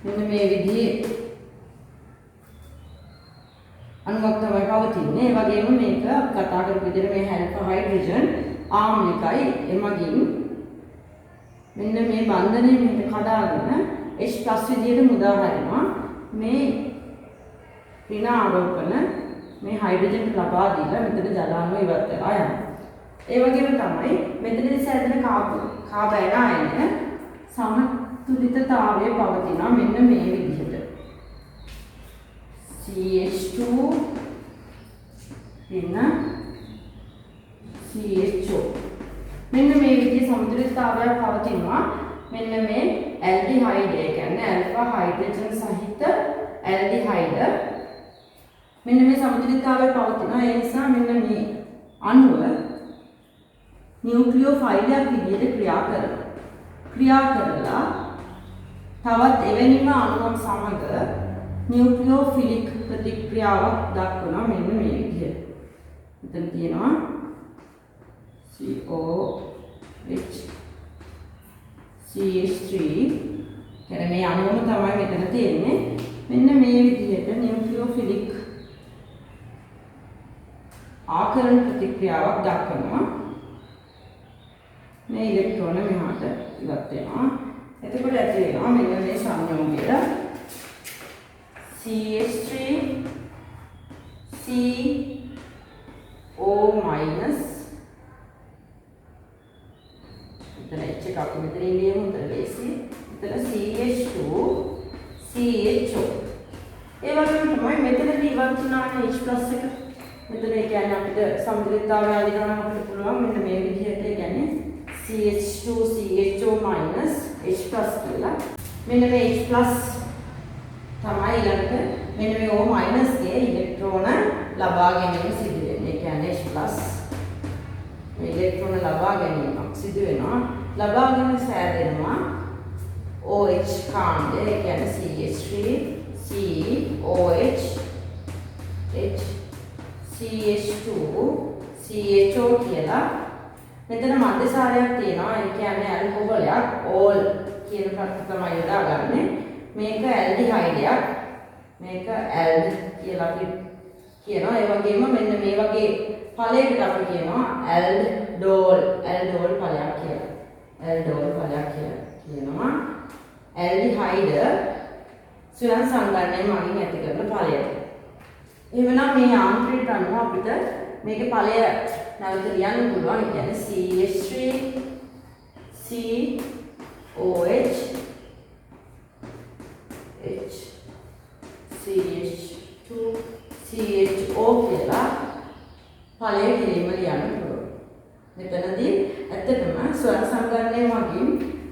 මෙන්න මේ විදිහේ අණුවක් තමයි පවතින්නේ. ඒ වගේම මේක කතා කරපු විදිහට මේ ඇල්ෆා හයිඩ්‍රජන් ආම්ලිකයි. එමගින් මෙන්න මේ බන්ධනය මෙහෙට කඩාගෙන H+ විදිහට මුදා හැරෙනවා. මේ ඍණ ආරෝපණ මේ හයිඩ්‍රජන් ලබා දීලා මෙතන ජලාංග ඉවත් වෙලා යනවා. ඒ වගේම තමයි මෙතනදී සැදෙන කාබන් අයනය සමතුලිතතාවයේ පවතිනවා මෙන්න මේ විදිහට. CH2 ඍණ CHO. මෙන්න මේ විදිහේ සමතුලිතතාවයක් පවතිනවා. මෙන්න මේ ඇල්ඩිහයිඩ් ඒ කියන්නේ ඇල්ෆා හයිඩ්‍රජන් සහිත ඇල්ඩිහයිඩ් මෙන්න මේ සමතුලිතතාවය පවතිනවා. ඒ නිසා මෙන්න මේ අණුව නියුක්ලියෝෆයිලයක් විදිහට ක්‍රියා කරලා තවත් එවැනිම අණුවක් සමග නියුක්ලියෝෆිලික් ප්‍රතික්‍රියාවක් දක්වනවා. මෙන්න මේ විදිහට. මෙතන තියෙනවා COH CH3 කියන්නේ මේ අණුවම තමයි මෙතන තියෙන්නේ. මෙන්න මේ විදිහට නියුක්ලියෝෆිලික් ආකරණ ප්‍රතික්‍රියාවක් දක්වනවා. මේ ඉලෙක්ට්‍රෝන මෙහාට ඉවත් වෙනවා. එතකොට ඇති වෙනවා මෙන්න මේ සංයෝගය CH3 CO මෙතන H එකක් මෙතන ලියමු. මෙතන ලේසි. මෙතන CH2 CHO. ඒ වගේම තමයි මෙතනදී ඉවත් වුණානේ H+ එක. මෙතන ඒ කියන්නේ අපිට සමතුලිතතාවය අදිනවා නම් අපිට පුළුවන් මෙන්න මේ විදිහට ඒ කියන්නේ CH2 CHO H+ කියලා. මෙන්න මේ H+ තමයි ඊළඟට මෙන්න මේ O- ගේ ඉලෙක්ට්‍රෝන ලබා ගැනීම සිදු වෙන්නේ. ඒ කියන්නේ H+ මේ ඉලෙක්ට්‍රෝන ලබා ගැනීමක් සිදු වෙනවා. ලබාගෙන සෑදෙනවා OH කාණ්ඩය. ඒ කියන්නේ CH3 COH H CH2 CHO කියලා. මෙතන මධ්‍යසාරයක් තියෙනවා. ඒ කියන්නේ ඇල්කොහොලයක් ඕල් කියන පද තමයි යොදාගන්නේ. මේක ඇල්ඩිහයිඩයක්. මේක ඇල්ඩ් කියලා කියනවා. ඒ වගේම මෙන්න මේ වගේ ඵලයකට අපි කියනවා ඇල්ඩෝල් ඵලයක් කියලා. ඇල්ඩෝල් ඵලයක් කියලා කියනවා. ඇල්ඩිහයිඩ ස්වයං සංගණනය මගින් ඇති කරන ඵලයක්. එහෙමනම් මේ යාන්ත්‍රික අණුව අපිට මේකේ ඵලය නැවත ලියන්න පුළුවන්. ඒ කියන්නේ CH3 COH H CH2 CHO කියලා ඵලය කිරීම ලියන්න පුළුවන්. මෙතනදී ඇත්තටම ස්වර සංගණනය මගින්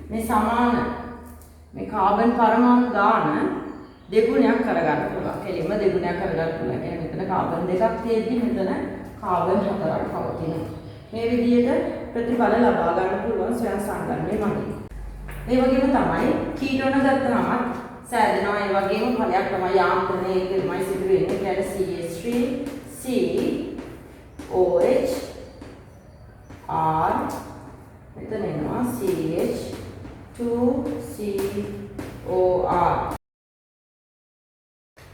මේ සමාන මේ කාබන් පරමාණු ගාන දෙගුණයක් කරගන්න පුළුවන්. කෙලින්ම දෙගුණයක් කරගන්න පුළුවන්. කියන්නේ මෙතන කාබන් දෙකක් තියෙද්දි මෙතන කාබන් හතරක් පවතිනවා. මේ විදිහට ප්‍රතිඵල ලබා ගන්න පුළුවන් ස්වයං සංගණනය මගින්. මේ වගේම තමයි කීටෝන ගත්තම සෑදෙනවා. ඒ වගේම ඵලයක් තමයි යාන්ත්‍රණයේ තමයි සිදු වෙන්නේ. කියන්නේ CH3 COH R මෙතන එනවා CH2 COR.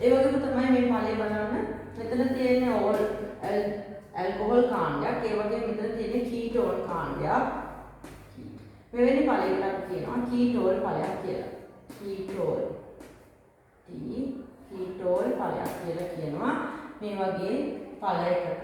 ඒ වගේම තමයි මේ ඵලය බලන්න. මෙතන තියෙන ඕල් ඇල්කොහොල් කාණ්ඩයක්. ඒ වගේම මෙතන තියෙන කීටෝන් කාණ්ඩයක්. මෙවැනි ඵලයකට අපි කියනවා කීටෝල් ඵලයක් කියලා. කීටෝල් ඵලයක් කියලා කියනවා මේ වගේ ඵලයකට.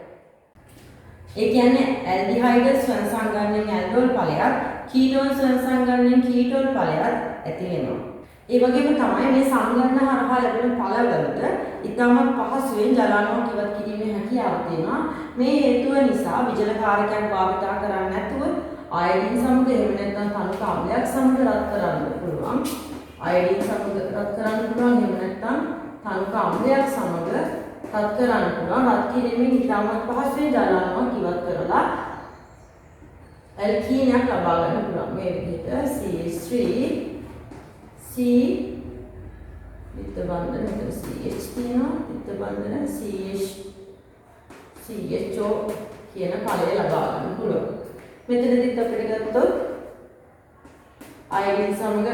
ඒ කියන්නේ ඇල්ඩිහයිඩ් ස්වයං සංගණනයෙන් ඇල්ඩෝල් ඵලයක්, කීටෝන් ස්වයං සංගණනයෙන් කීටෝල් ඵලයක් ඇති වෙනවා. ඒ වගේම තමයි මේ සංගණන හරහා ලැබෙන ඵලවලට ඉතාමත් පහසුවෙන් ජල අණුවක් ඉවත් කිරීමේ හැකියාව තියෙනවා. මේ හේතුව නිසා විජල කාරකයක් භාවිතා කරන්නේ නැතුව අයඩින් සමග එහෙම නැත්නම් තනුක අම්ලයක් සමග රත් කරන්න පුළුවන්. අයඩින් සමග රත් කරන්න පුළුවන්. එහෙම නැත්නම් තනුක අම්ලයක් සමග රත් කරන්න පුළුවන්. රත් කිරීමෙන් ඉතාමත් පහසුවෙන් ජල අණුවක් ඉවත් කරලා ඇල්කීනයක් ලබා ගන්න පුළුවන්. මේ විදිහට CH3 C විත්ත බන්ධන මෙතන CH තියෙනවා. විත්ත බන්ධන CHO කියන ඵලය ලබා ගන්න පුළුවන්. මෙතනදිත් අපිට ගත්තොත් අයඩින් සමග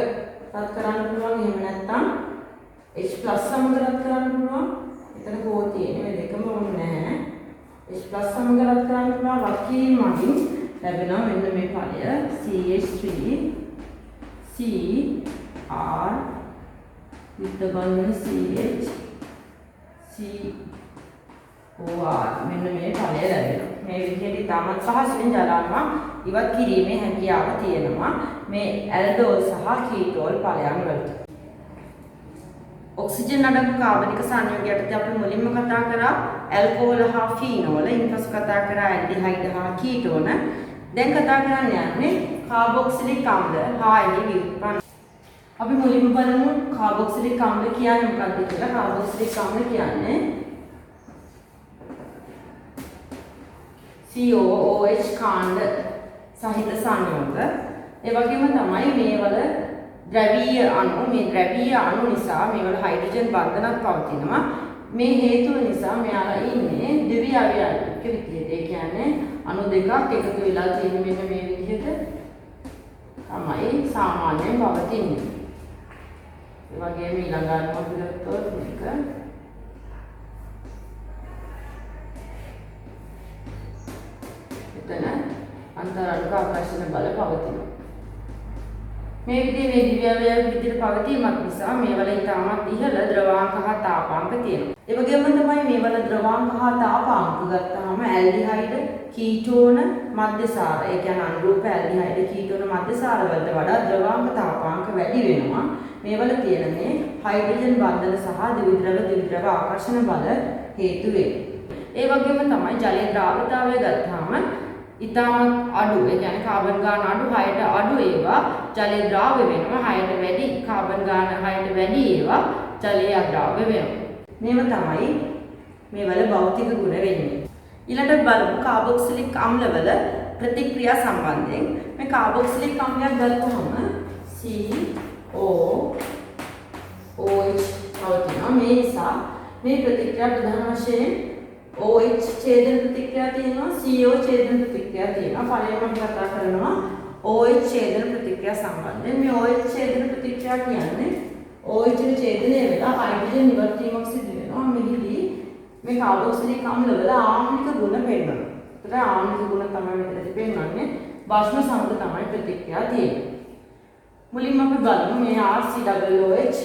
රත් කරන්න පුළුවන්. එහෙම නැත්නම් H+ සමග රත් කරන්න පුළුවන්. එතන කෝ තියෙන මේ දෙකම ඕනේ නැහැ. H+ සමග රත් කරන්න පුළුවන්. රත් කිරීම මගින් ලැබෙනවා මෙන්න මේ ඵලය CH3 C R විත්ත බන්ධන CH COR මෙන්න මේ ඵලය ලැබෙනවා. මේ විදිහට ඉතාමත් පහසුවෙන් ජල අණුවක් ඉවත් කිරීමේ හැකියාව තියෙනවා මේ ඇල්ඩෝල් සහ කීටෝල් ඵලයන් වලට. ඔක්සිජන් අඩංගු කාබනික සංයෝගය යටතේ අපි මුලින්ම කතා කරා ඇල්කොහොල හා ෆීනෝල, ඊපසු කතා කරා ඇල්ඩිහයිඩ් හා කීටෝන. දැන් කතා කරන්න යන්නේ කාබොක්සිලික් අම්ල හා එහි ව්‍යුත්පන්න. අපි මුලින්ම බලමු කාබොක්සිලික් අම්ල කියන්නේ මොකක්ද කියලා. කාබොක්සිලික් අම්ල කියන්නේ COOH කාණ්ඩ සහිත සංයෝග. ඒ වගේම තමයි මේවල ද්‍රවීය අණු, මේ ද්‍රවීය අණු නිසා මේවල හයිඩ්‍රජන් බන්ධනත් පවතිනවා. මේ හේතුව නිසා මෙයාලා ඉන්නේ ද්විඅවයවික විදිහට. ඒ කියන්නේ අණු දෙකක් එකතු වෙලා තියෙන මෙන්න මේ විදිහට තමයි සාමාන්‍යයෙන් පවතින්නේ. ඒ වගේම ඊළඟ අණුව අපි ගත්තොත් මේක එතන අන්තරාණුක ආකර්ෂණ බල පවතිනවා. මේ විදිහේ දිව්‍යවැය විදිහට පවතීමක් නිසා මේවල ඉතාමත් ඉහළ ද්‍රවාංක හා තාපාංක තියෙනවා. ඒ වගේම තමයි මේවල ද්‍රවාංක හා තාපාංක ගත්තාම ඇල්ඩිහයිඩ්, කීටෝන, මධ්‍යසාර. ඒ කියන්නේ අනුරූප ඇල්ඩිහයිඩ්, කීටෝන, මධ්‍යසාර වලට වඩා ද්‍රවාංක තාපාංක වැඩි වෙනවා. මේවල තියෙන මේ හයිඩ්‍රජන් බන්ධන සහ ද්විද්‍රව ආකර්ෂණ බල හේතු වෙයි. ඒ වගේම තමයි ජලයේ ද්‍රාව්‍යතාවය ගත්තාම ඉතාමත් අඩු, ඒ කියන්නේ කාබන් ගාන අඩු, 6ට අඩු ඒවා ජලයේ ද්‍රාව්‍ය වෙනවා. 6ට වැඩි කාබන් ගාන 6ට වැඩි ඒවා ජලයේ අද්‍රාව්‍ය වෙනවා. මේව තමයි මේවල භෞතික ගුණ වෙන්නේ. ඊළඟට බලමු කාබොක්සිලික් අම්ලවල ප්‍රතික්‍රියා සම්බන්ධයෙන්. මේ කාබොක්සිලික් අම්ලයක් ගත්තහම COOH පවතිනවා. මේ නිසා මේ ප්‍රතික්‍රියා ප්‍රධාන වශයෙන් OH ඡේදන ප්‍රතික්‍රියා තියෙනවා, CO ඡේදන ප්‍රතික්‍රියා තියෙනවා. පළවෙනිම කතා කරනවා OH ඡේදන ප්‍රතික්‍රියා සම්බන්ධයෙන්. මේ OH ඡේදන ප්‍රතික්‍රියා කියන්නේ OH ඡේදනය වෙලා හයිඩ්‍රජන් ඉවත් වීමක් සිදු වෙනවා. මෙහිදී මේ කාබොක්සිලික් අම්ලවල ආම්ලික ගුණ පෙන්වනවා. ඒතර ආම්ලික ගුණ තමයි මෙතනදී පෙන්වන්නේ. භාෂ්ම සමග තමයි ප්‍රතික්‍රියා තියෙන්නේ. මුලින්ම අපි බලමු මේ RCOOH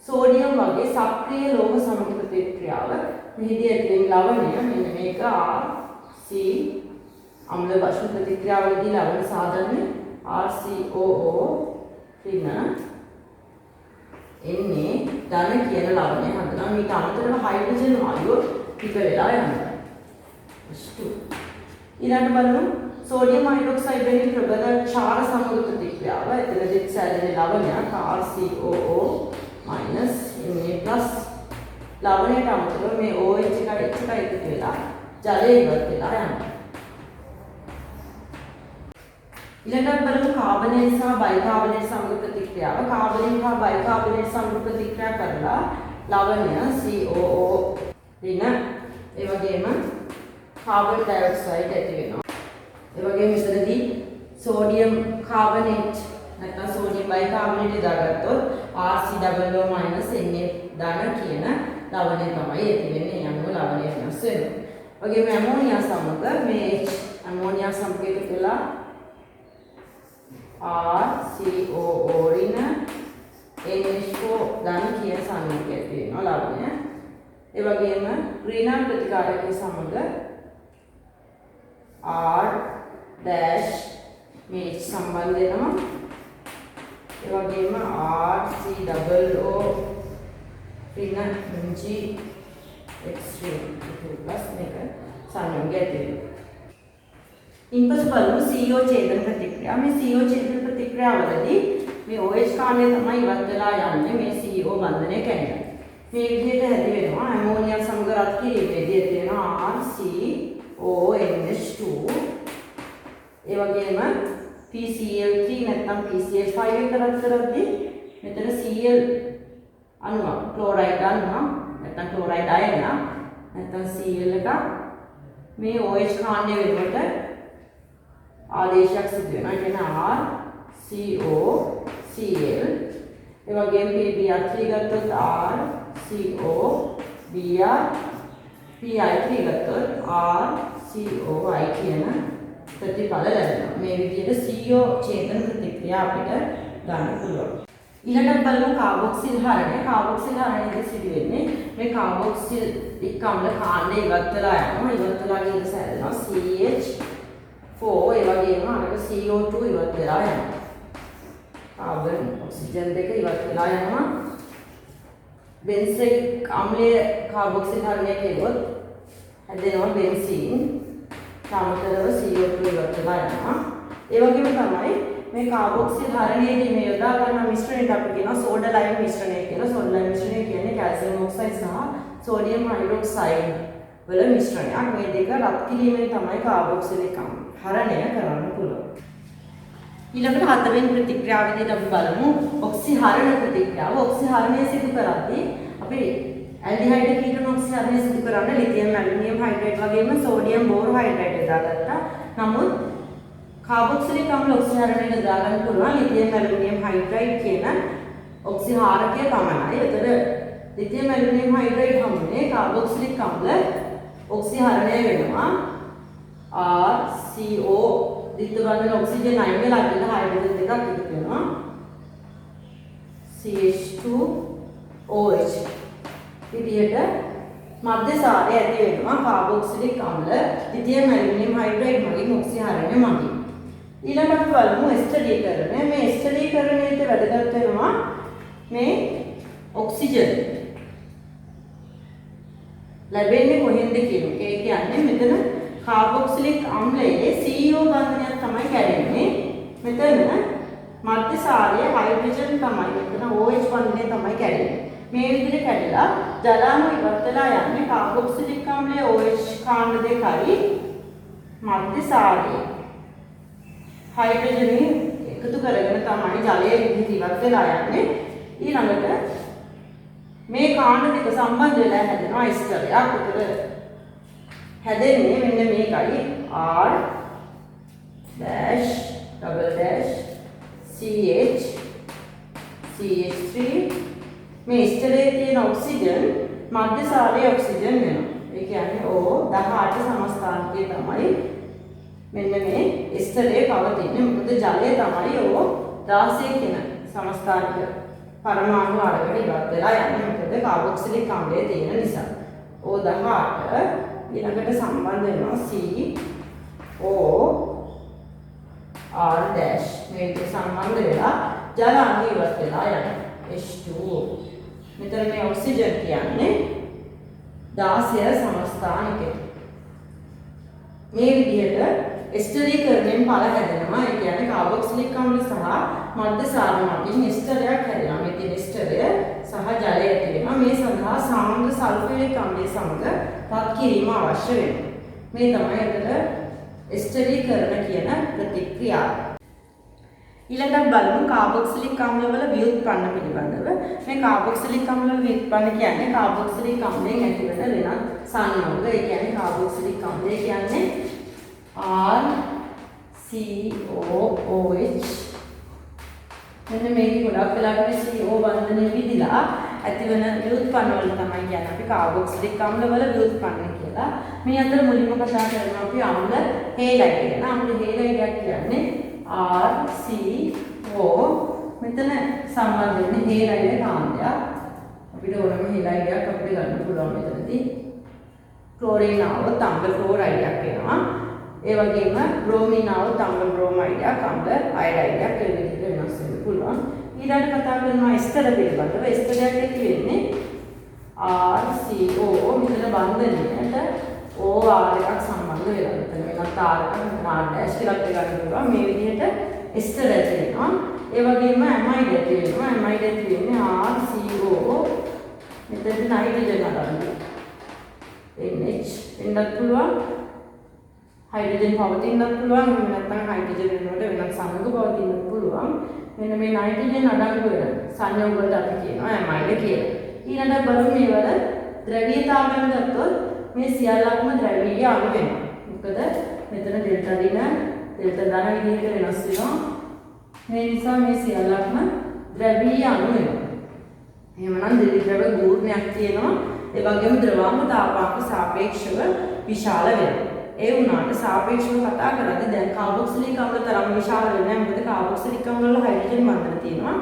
සෝඩියම් වගේ සක්‍රීය ලෝහ සමග ප්‍රතික්‍රියාව. මෙහිදී ඇතිවෙන ලවණය මෙන්න මේක RC අම්ල භාෂ්ම ප්‍රතික්‍රියාවලදී ලවණ සාධනය RCOO ඍණ එන්නේ ධන කියන ලවණය හදනවා. මේක අමතරව හයිඩ්‍රජන් වායුව පිට වෙලා යනවා. ඊළඟට බලමු සෝඩියම් හයිඩ්‍රොක්සයිඩ් වලින් ප්‍රබල ඡාර සමග ප්‍රතික්‍රියාව. එතනදී සැලෙන ලවණයක් RCOO Na+ ලවණයට අමතරව මේ OH එක එකතු වෙලා ජලය ඉවත් වෙලා යනවා. ඊළඟට බලමු කාබනේට් සහ බයිකාබනේට් සමග ප්‍රතික්‍රියාව. කාබනේට් හා බයිකාබනේට් සමග ප්‍රතික්‍රියා කරලා ලවණය COO ඍණ ඒ වගේම කාබන් ඩයොක්සයිඩ් ඇති වෙනවා. ඒ වගේම මෙතනදී සෝඩියම් කාබනේට් නැත්නම් සෝඩියම් බයිකාබනේට් දාගත්තොත් RCOO- Na ධන කියන ලවණය තමයි ඇති වෙන්නේ. යනුව ලවණය වෙනස් වෙනවා. වගේම ඇමෝනියා සමග මේ ඇමෝනියා සමග එකතු වෙලා RCOO ඍණ NH4 ධන කියන සංයුගය ඇති වෙනවා ලවණය. ඒ වගේම ඍණ ප්‍රතිකාරකයේ සමග R dash මේ සම්බන්ධ වෙනවා. ඒ වගේම RCOO ඍණ NG3 මේක සංයෝගය ඇති වෙනවා. ඉන්පසු බලමු CO ඡේදන ප්‍රතික්‍රියාව. මේ CO ඡේදන ප්‍රතික්‍රියාවලදී මේ OH කාණ්ඩය තමයි ඉවත් වෙලා යන්නේ මේ CO බන්ධනය කැඩෙනවා. මේ විදිහට ඇති වෙනවා ඇමෝනියා සමග රත් කිරීමේදී ඇති වෙනවා RCONH2. ඒ වගේම PCl3 නැත්නම් PCl5 එක රත් කරද්දී මෙතන Cl අණුවක් ක්ලෝරයිඩ් අණුවක් නැත්නම් ක්ලෝරයිඩ් අයනයක් නැත්නම් Cl එක මේ OH කාණ්ඩය වෙනුවට ආදේශයක් සිදු වෙනවා. ඒ කියන්නේ RCOCl. ඒ වගේම PBr3 ගත්තොත් RCOBr, PI3 ගත්තොත් RCOI කියන ප්‍රතිඵල ලැබෙනවා. මේ විදිහට CO ඡේදන ප්‍රතික්‍රියා අපිට ගන්න පුළුවන්. ඊළඟට බලමු කාබොක්සිල් හරණය. කාබොක්සිල් හරණයේදී සිදු වෙන්නේ මේ කාබොක්සිල් අම්ල කාණ්ඩය ඉවත් වෙලා යනවා. ඉවත් වෙලා ගිහින් සැදෙනවා CH4. ඒ වගේම අරක CO2 ඉවත් වෙලා යනවා. කාබන් ඔක්සිජන් දෙක ඉවත් වෙලා යනවා. බෙන්සික් අම්ලයේ කාබොක්සිල් හරණය කෙරුවොත් හැදෙනවා බෙන්සීන්. සමතරව CO2 ඉවත් වෙලා යනවා. ඒ වගේම තමයි මේ කාබොක්සිල් හරණයේදී මේ යොදා ගන්න මිශ්‍රණයට අපි කියනවා සෝඩා ලයිම් මිශ්‍රණය කියලා. සෝඩා ලයිම් මිශ්‍රණය කියන්නේ කැල්සියම් ඔක්සයිඩ් සහ සෝඩියම් හයිඩ්‍රොක්සයිඩ් වල මිශ්‍රණයක්. මේ දෙක රත් කිරීමෙන් තමයි කාබොක්සිලික් හරණය කරන්න පුළුවන්. ඊළඟට හතරවෙනි ප්‍රතික්‍රියාව විදිහට අපි බලමු ඔක්සිහරණ ප්‍රතික්‍රියාව. ඔක්සිහරණය සිදු කරද්දී අපි ඇල්ඩිහයිඩ් කීටෝන ඔක්සිහරණය සිදු කරන්න ලිතියම් ඇලුමිනියම් හයිඩ්‍රේට් වගේම සෝඩියම් බෝර් හයිඩ්‍රේට් යොදාගත්තා. නමුත් කාබොක්සිලික් අම්ල ඔක්සිහරණයට යොදා ගන්න පුළුවන් ලිතියම් ඇලුමිනියම් හයිඩ්‍රේට් කියන ඔක්සිහාරකය පමණයි. ඒතර ලිතියම් ඇලුමිනියම් හයිඩ්‍රේට් හමුනේ කාබොක්සිලික් අම්ල ඔක්සිහරණය වෙනවා RCO දිත්ත බඳන ඔක්සිජන් අයින් වෙලා ගිහලා හයිඩ්‍රජන් දෙකක් එකතු වෙනවා CH2OH විදියට මධ්‍යසාරය ඇති වෙනවා කාබොක්සිලික් අම්ල ලිතියම් ඇලුමිනියම් හයිඩ්‍රේට් මගින් ඔක්සිහරණය මගින්. ඊළඟට අපි බලමු එස්ටරීකරණය. මේ එස්ටරීකරණයට වැදගත් වෙනවා මේ ඔක්සිජන් ලැබෙන්නේ කොහෙන්ද කියන එක. ඒ කියන්නේ මෙතන කාබොක්සිලික් අම්ලයේ CO බන්ධනයක් තමයි කැඩෙන්නේ. මෙතන මධ්‍යසාරයේ හයිඩ්‍රජන් තමයි මෙතන OH බන්ධනය තමයි කැඩෙන්නේ. මේ විදිහට කැඩලා ජලාණු ඉවත් වෙලා යන්නේ කාබොක්සිලික් අම්ලයේ OH කාණ්ඩ දෙකයි මධ්‍යසාරයේ හයිඩ්‍රජන් එකතු කරගෙන තමයි ජලයේ විදිහට ඉවත් වෙලා යන්නේ. ඊළඟට මේ කාණ්ඩ දෙක සම්බන්ධ වෙලා හැදෙනවා එස්ටරයක්. උතර හැදෙන්නේ මෙන්න මේකයි R dash double dash CH CH3 මේ එස්ටරේ තියෙන ඔක්සිජන් මධ්‍යසාරයේ ඔක්සිජන් වෙනවා. ඒ කියන්නේ O18 සමස්ථානිකය තමයි මෙන්න මේ එස්ටරේ පවතින්නේ. මොකද ජලය තමයි O16 කියන සමස්ථානික පරමාණු අරගෙන ඉවත් වෙලා යන්නේ. මොකද කාබොක්සිලික් අම්ලය තියෙන නිසා. O18 ඊළඟට සම්බන්ධ වෙනවා CO R dash මේක සම්බන්ධ වෙලා ජල අණු ඉවත් වෙලා යනවා H2O. මෙතන මේ ඔක්සිජන් කියන්නේ 16 සමස්ථානිකය. මේ විදිහට එස්ටරීකරණයෙන් ඵල හැදෙනවා. ඒ කියන්නේ කාබොක්සිලික් අම්ල සහ මධ්‍යසාර මගින් එස්ටරයක් හැදෙනවා. මේ තියෙන එස්ටරය සහ ජලය ඇති වෙනවා. මේ සඳහා සාන්ද්‍ර සල්ෆරික් අම්ලය සමග පත් කිරීම අවශ්‍ය වෙනවා. මේ තමයි එතන එස්ටරීකරණ කියන ප්‍රතික්‍රියාව. ඊළඟට බලමු කාබොක්සිලික් අම්ලවල ව්‍යුත්පන්න පිළිබඳව. මේ කාබොක්සිලික් අම්ලවල ව්‍යුත්පන්න කියන්නේ කාබොක්සිලික් අම්ලයෙන් ඇතිවන වෙනත් සංයෝග. ඒ කියන්නේ කාබොක්සිලික් අම්ලය කියන්නේ RCOOH. මෙන්න මේක ගොඩක් වෙලාවට CO බන්ධනය විදිලා ඇතිවන ව්‍යුත්පන්න වල තමයි කියන්නේ අපි කාබොක්සිලික් අම්ලවල ව්‍යුත්පන්න කියලා. මේ අතර මුලින්ම කතා කරනවා අපි අම්ල හේලයිඩ් ගැන. අම්ල හේලයිඩ් කියන්නේ RCO. මෙතන සම්බන්ධ වෙන්නේ හේලයිඩ් කාණ්ඩයක්. අපිට ඕනම හේලයිඩ්යක් අපිට ගන්න පුළුවන් මෙතනදී. ක්ලෝරින් આવොත් අම්ල ක්ලෝරයිඩ්යක් වෙනවා. ඒ වගේම බ්‍රෝමීන් આવොත් අම්ල බ්‍රෝමයිඩයක්, අම්ල අයඩයිඩයක් ඒ විදිහට වෙනස් වෙන්න පුළුවන්. ඊළඟට කතා කරනවා එස්ටර පිළිබඳව. එස්ටරයක් ඇති වෙන්නේ RCO. මෙතන බන්ධනයට OR එකක් සම්බන්ධ වෙලා. මෙතන වෙනත් R එකක් R dash කියලා ගන්න පුළුවන්. මේ විදිහට එස්ටර ඇති වෙනවා. ඒ වගේම ඇමයිඩ් ඇති වෙනවා. ඇමයිඩ් ඇති වෙන්නේ RCO. මෙතන නයිට්‍රජන් අඩංගු NH වෙන්නත් පුළුවන්. හයිඩ්‍රජන් පවතින්නත් පුළුවන්. නැත්නම් හයිඩ්‍රජන් වෙනකොට වෙනත් සංයෝග පවතින්නත් පුළුවන්. මෙන්න මේ නයිට්‍රජන් අඩංගු වෙන සංයෝග වලට අපි කියනවා ඇමයිඩ් කියලා. ඊළඟට බලමු මේවල ද්‍රවීයතාවයන් ගත්තොත් මේ සියල්ලක්ම ද්‍රවීය අණු වෙනවා. මොකද මෙතන ඩෙල්ටා දින ඩෙල්ටා ධන විදිහට වෙනස් වෙනවා. මේ නිසා මේ සියල්ලක්ම ද්‍රවීය අණු වෙනවා. එහෙමනම් ද්‍රව ගූර්ණයක් තියෙනවා. ඒ වගේම ද්‍රවාංග තාපාංක සාපේක්ෂව විශාල වෙනවා. ඒ වුණාට සාපේක්ෂව කතා කරද්දී දැන් කාබොක්සිලික් අම්ල තරම් විශාල වෙන්නේ නැහැ. මොකද කාබොක්සිලික් අම්ල වල හයිඩ්‍රජන් බන්ධන තියෙනවා.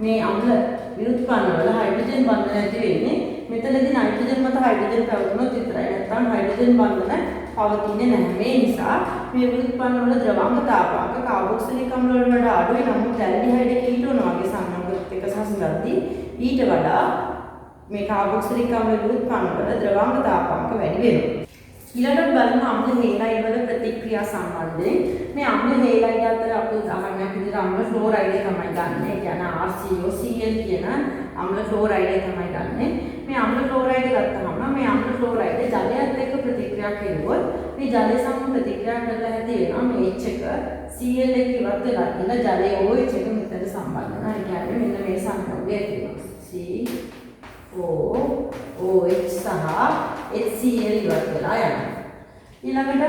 මේ අම්ල විරුත්පන්න වල හයිඩ්‍රජන් බන්ධන ඇති වෙන්නේ මෙතනදී නයිට්‍රජන් මත හයිඩ්‍රජන් පැවතුනොත් විතරයි. නැත්නම් හයිඩ්‍රජන් බන්ධන පවතින්නේ නැහැ. මේ නිසා මේ විරුත්පන්න වල ද්‍රවාංග තාපාංක කාබොක්සිලික් අම්ල වල වඩා අඩුයි. නමුත් ඇල්ඩිහයිඩ් කීටෝන වගේ සංයෝගات එක්ක සසඳද්දී ඊට වඩා මේ කාබොක්සිලික් ආම්ලවලුත් කණවල ද්‍රවාංග තාපාංක වැඩි වෙනවා. ඊළඟට බලමු අම්ල හේලයිඩ් වල ප්‍රතික්‍රියා සම්බන්ධයෙන්. මේ අම්ල හේලයිඩ් අතර අපි උදාහරණයක් විදිහට අම්ල ක්ලෝරයිඩ් තමයි ගන්න. ඒ කියන්නේ RCOCl කියන අම්ල ක්ලෝරයිඩ් තමයි ගන්න. මේ අම්ල ක්ලෝරයිඩ් ගත්තහම මේ අම්ල ක්ලෝරයිඩ් ජලයත් එක්ක ප්‍රතික්‍රියා කෙරුවොත් මේ ජලය සමග ප්‍රතික්‍රියා කරලා ඇති වෙනවා මේ H එක Cl එක ඉවත් වෙලා ඉන්න ජලයේ OH එක මෙතන සම්බන්ධ වෙනවා. ඒ කියන්නේ මෙන්න මේ සංයෝගය ඇති වෙනවා. COOH සහ HCl ඉවත් වෙලා යනවා. ඊළඟට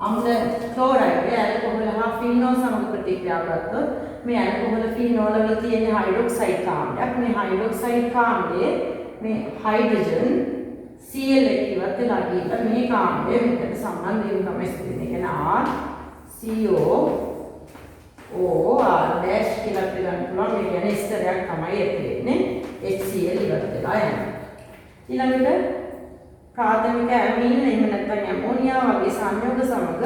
අම්ල ක්ලෝරයිඩ් ඇල්කොහොල හා ෆිනෝල් සමග ප්‍රතික්‍රියා කරද්දී මේ ඇල්කොහොල ෆිනෝල් වල තියෙන හයිඩ්‍රොක්සයිඩ් කාම්ලයක්. මේ හයිඩ්‍රොක්සයිඩ් කාම්ලයේ මේ හයිඩ්‍රජන් Cl එක ඉවත් වෙලා ගිහින් මේ කාම්ලය මෙතන සම්බන්ධ වීම තමයි සිදුවෙන්නේ. ඒ කියන්නේ RCOOR ඩෑෂ් කියලා පිළිගන්න පුළුවන්. මේ කියන්නේ ස්තරයක් තමයි ඇති වෙන්නේ. HCl ඉවත් වෙලා යනවා. ඊළඟට ප්‍රාථමික ඇමීන එහෙම නැත්නම් ඇමෝනියා වගේ සංයෝග සමග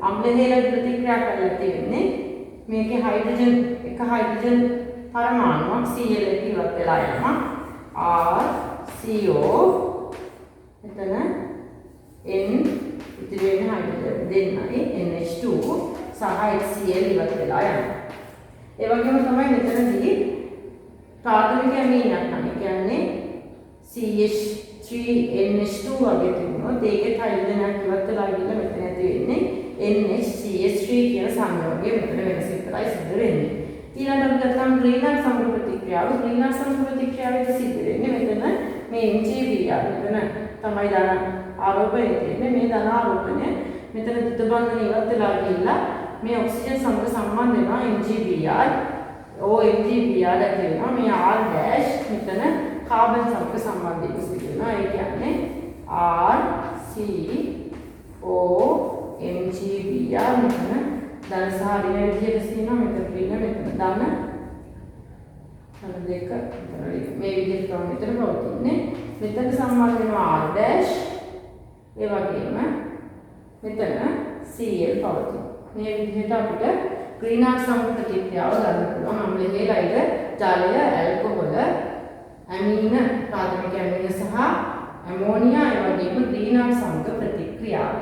අම්ල හේලයිඩ් ප්‍රතික්‍රියා කරලා තියෙන්නේ. මේකේ හයිඩ්‍රජන් එක හයිඩ්‍රජන් පරමාණුවක් Cl එක ඉවත් වෙලා යනවා. RCO එතන N ඉතිරි වෙන හයිඩ්‍රජන් දෙන්නයි NH2 සහ HCl ඉවත් වෙලා යනවා. ඒ වගේම තමයි මෙතනදී ප්‍රාථමික ඇමීනක් නම් කියන්නේ CH3NH2 වගේ තිබුණොත් ඒකේ හයිඩ්‍රජනයක් ඉවත් වෙලා ගිහලා මෙතන ඇති වෙන්නේ NHCH3 කියන සංයෝගය මෙතන වෙනස විතරයි සිද්ධ වෙන්නේ. ඊළඟට අපි ගත්තාම ග්‍රීන්හාට් සමග ප්‍රතික්‍රියාව සිද්ධ වෙන්නේ මෙතන මේ MgBr මෙතන තමයි ධන ආරෝපණය තියෙන්නේ. මේ ධන ආරෝපණය මෙතන දුත බන්ධන ඉවත් වෙලා ගිහලා මේ ඔක්සිජන් සමග සම්බන්ධ වෙනවා MgBr OMgBr ඇති වෙනවා. මේ R dash මෙතන කාබන් සමග සම්බන්ධ වීම සිදු වෙනවා. ඒ කියන්නේ RCOMgBr මෙතන ධන සහ ඍණ විදිහට තියෙනවා. මෙතන ඍණ මෙතන ධන දෙක මේ විදිහට තමයි මෙතන පවතින්නේ. මෙතන සම්බන්ධ වෙනවා R dash ඒ වගේම මෙතන Cl පවතිනවා. මේ විදිහට අපිට ග්‍රීන්හාට් සමග ප්‍රතික්‍රියාව ගන්න පුළුවන්. අම්ල හේලයිඩ් ජලය ඇල්කොහොල ඇමීන ප්‍රාථමික ඇමීන සහ ඇමෝනියා ඒ වගේම ග්‍රීන්හාට් සමග ප්‍රතික්‍රියාව.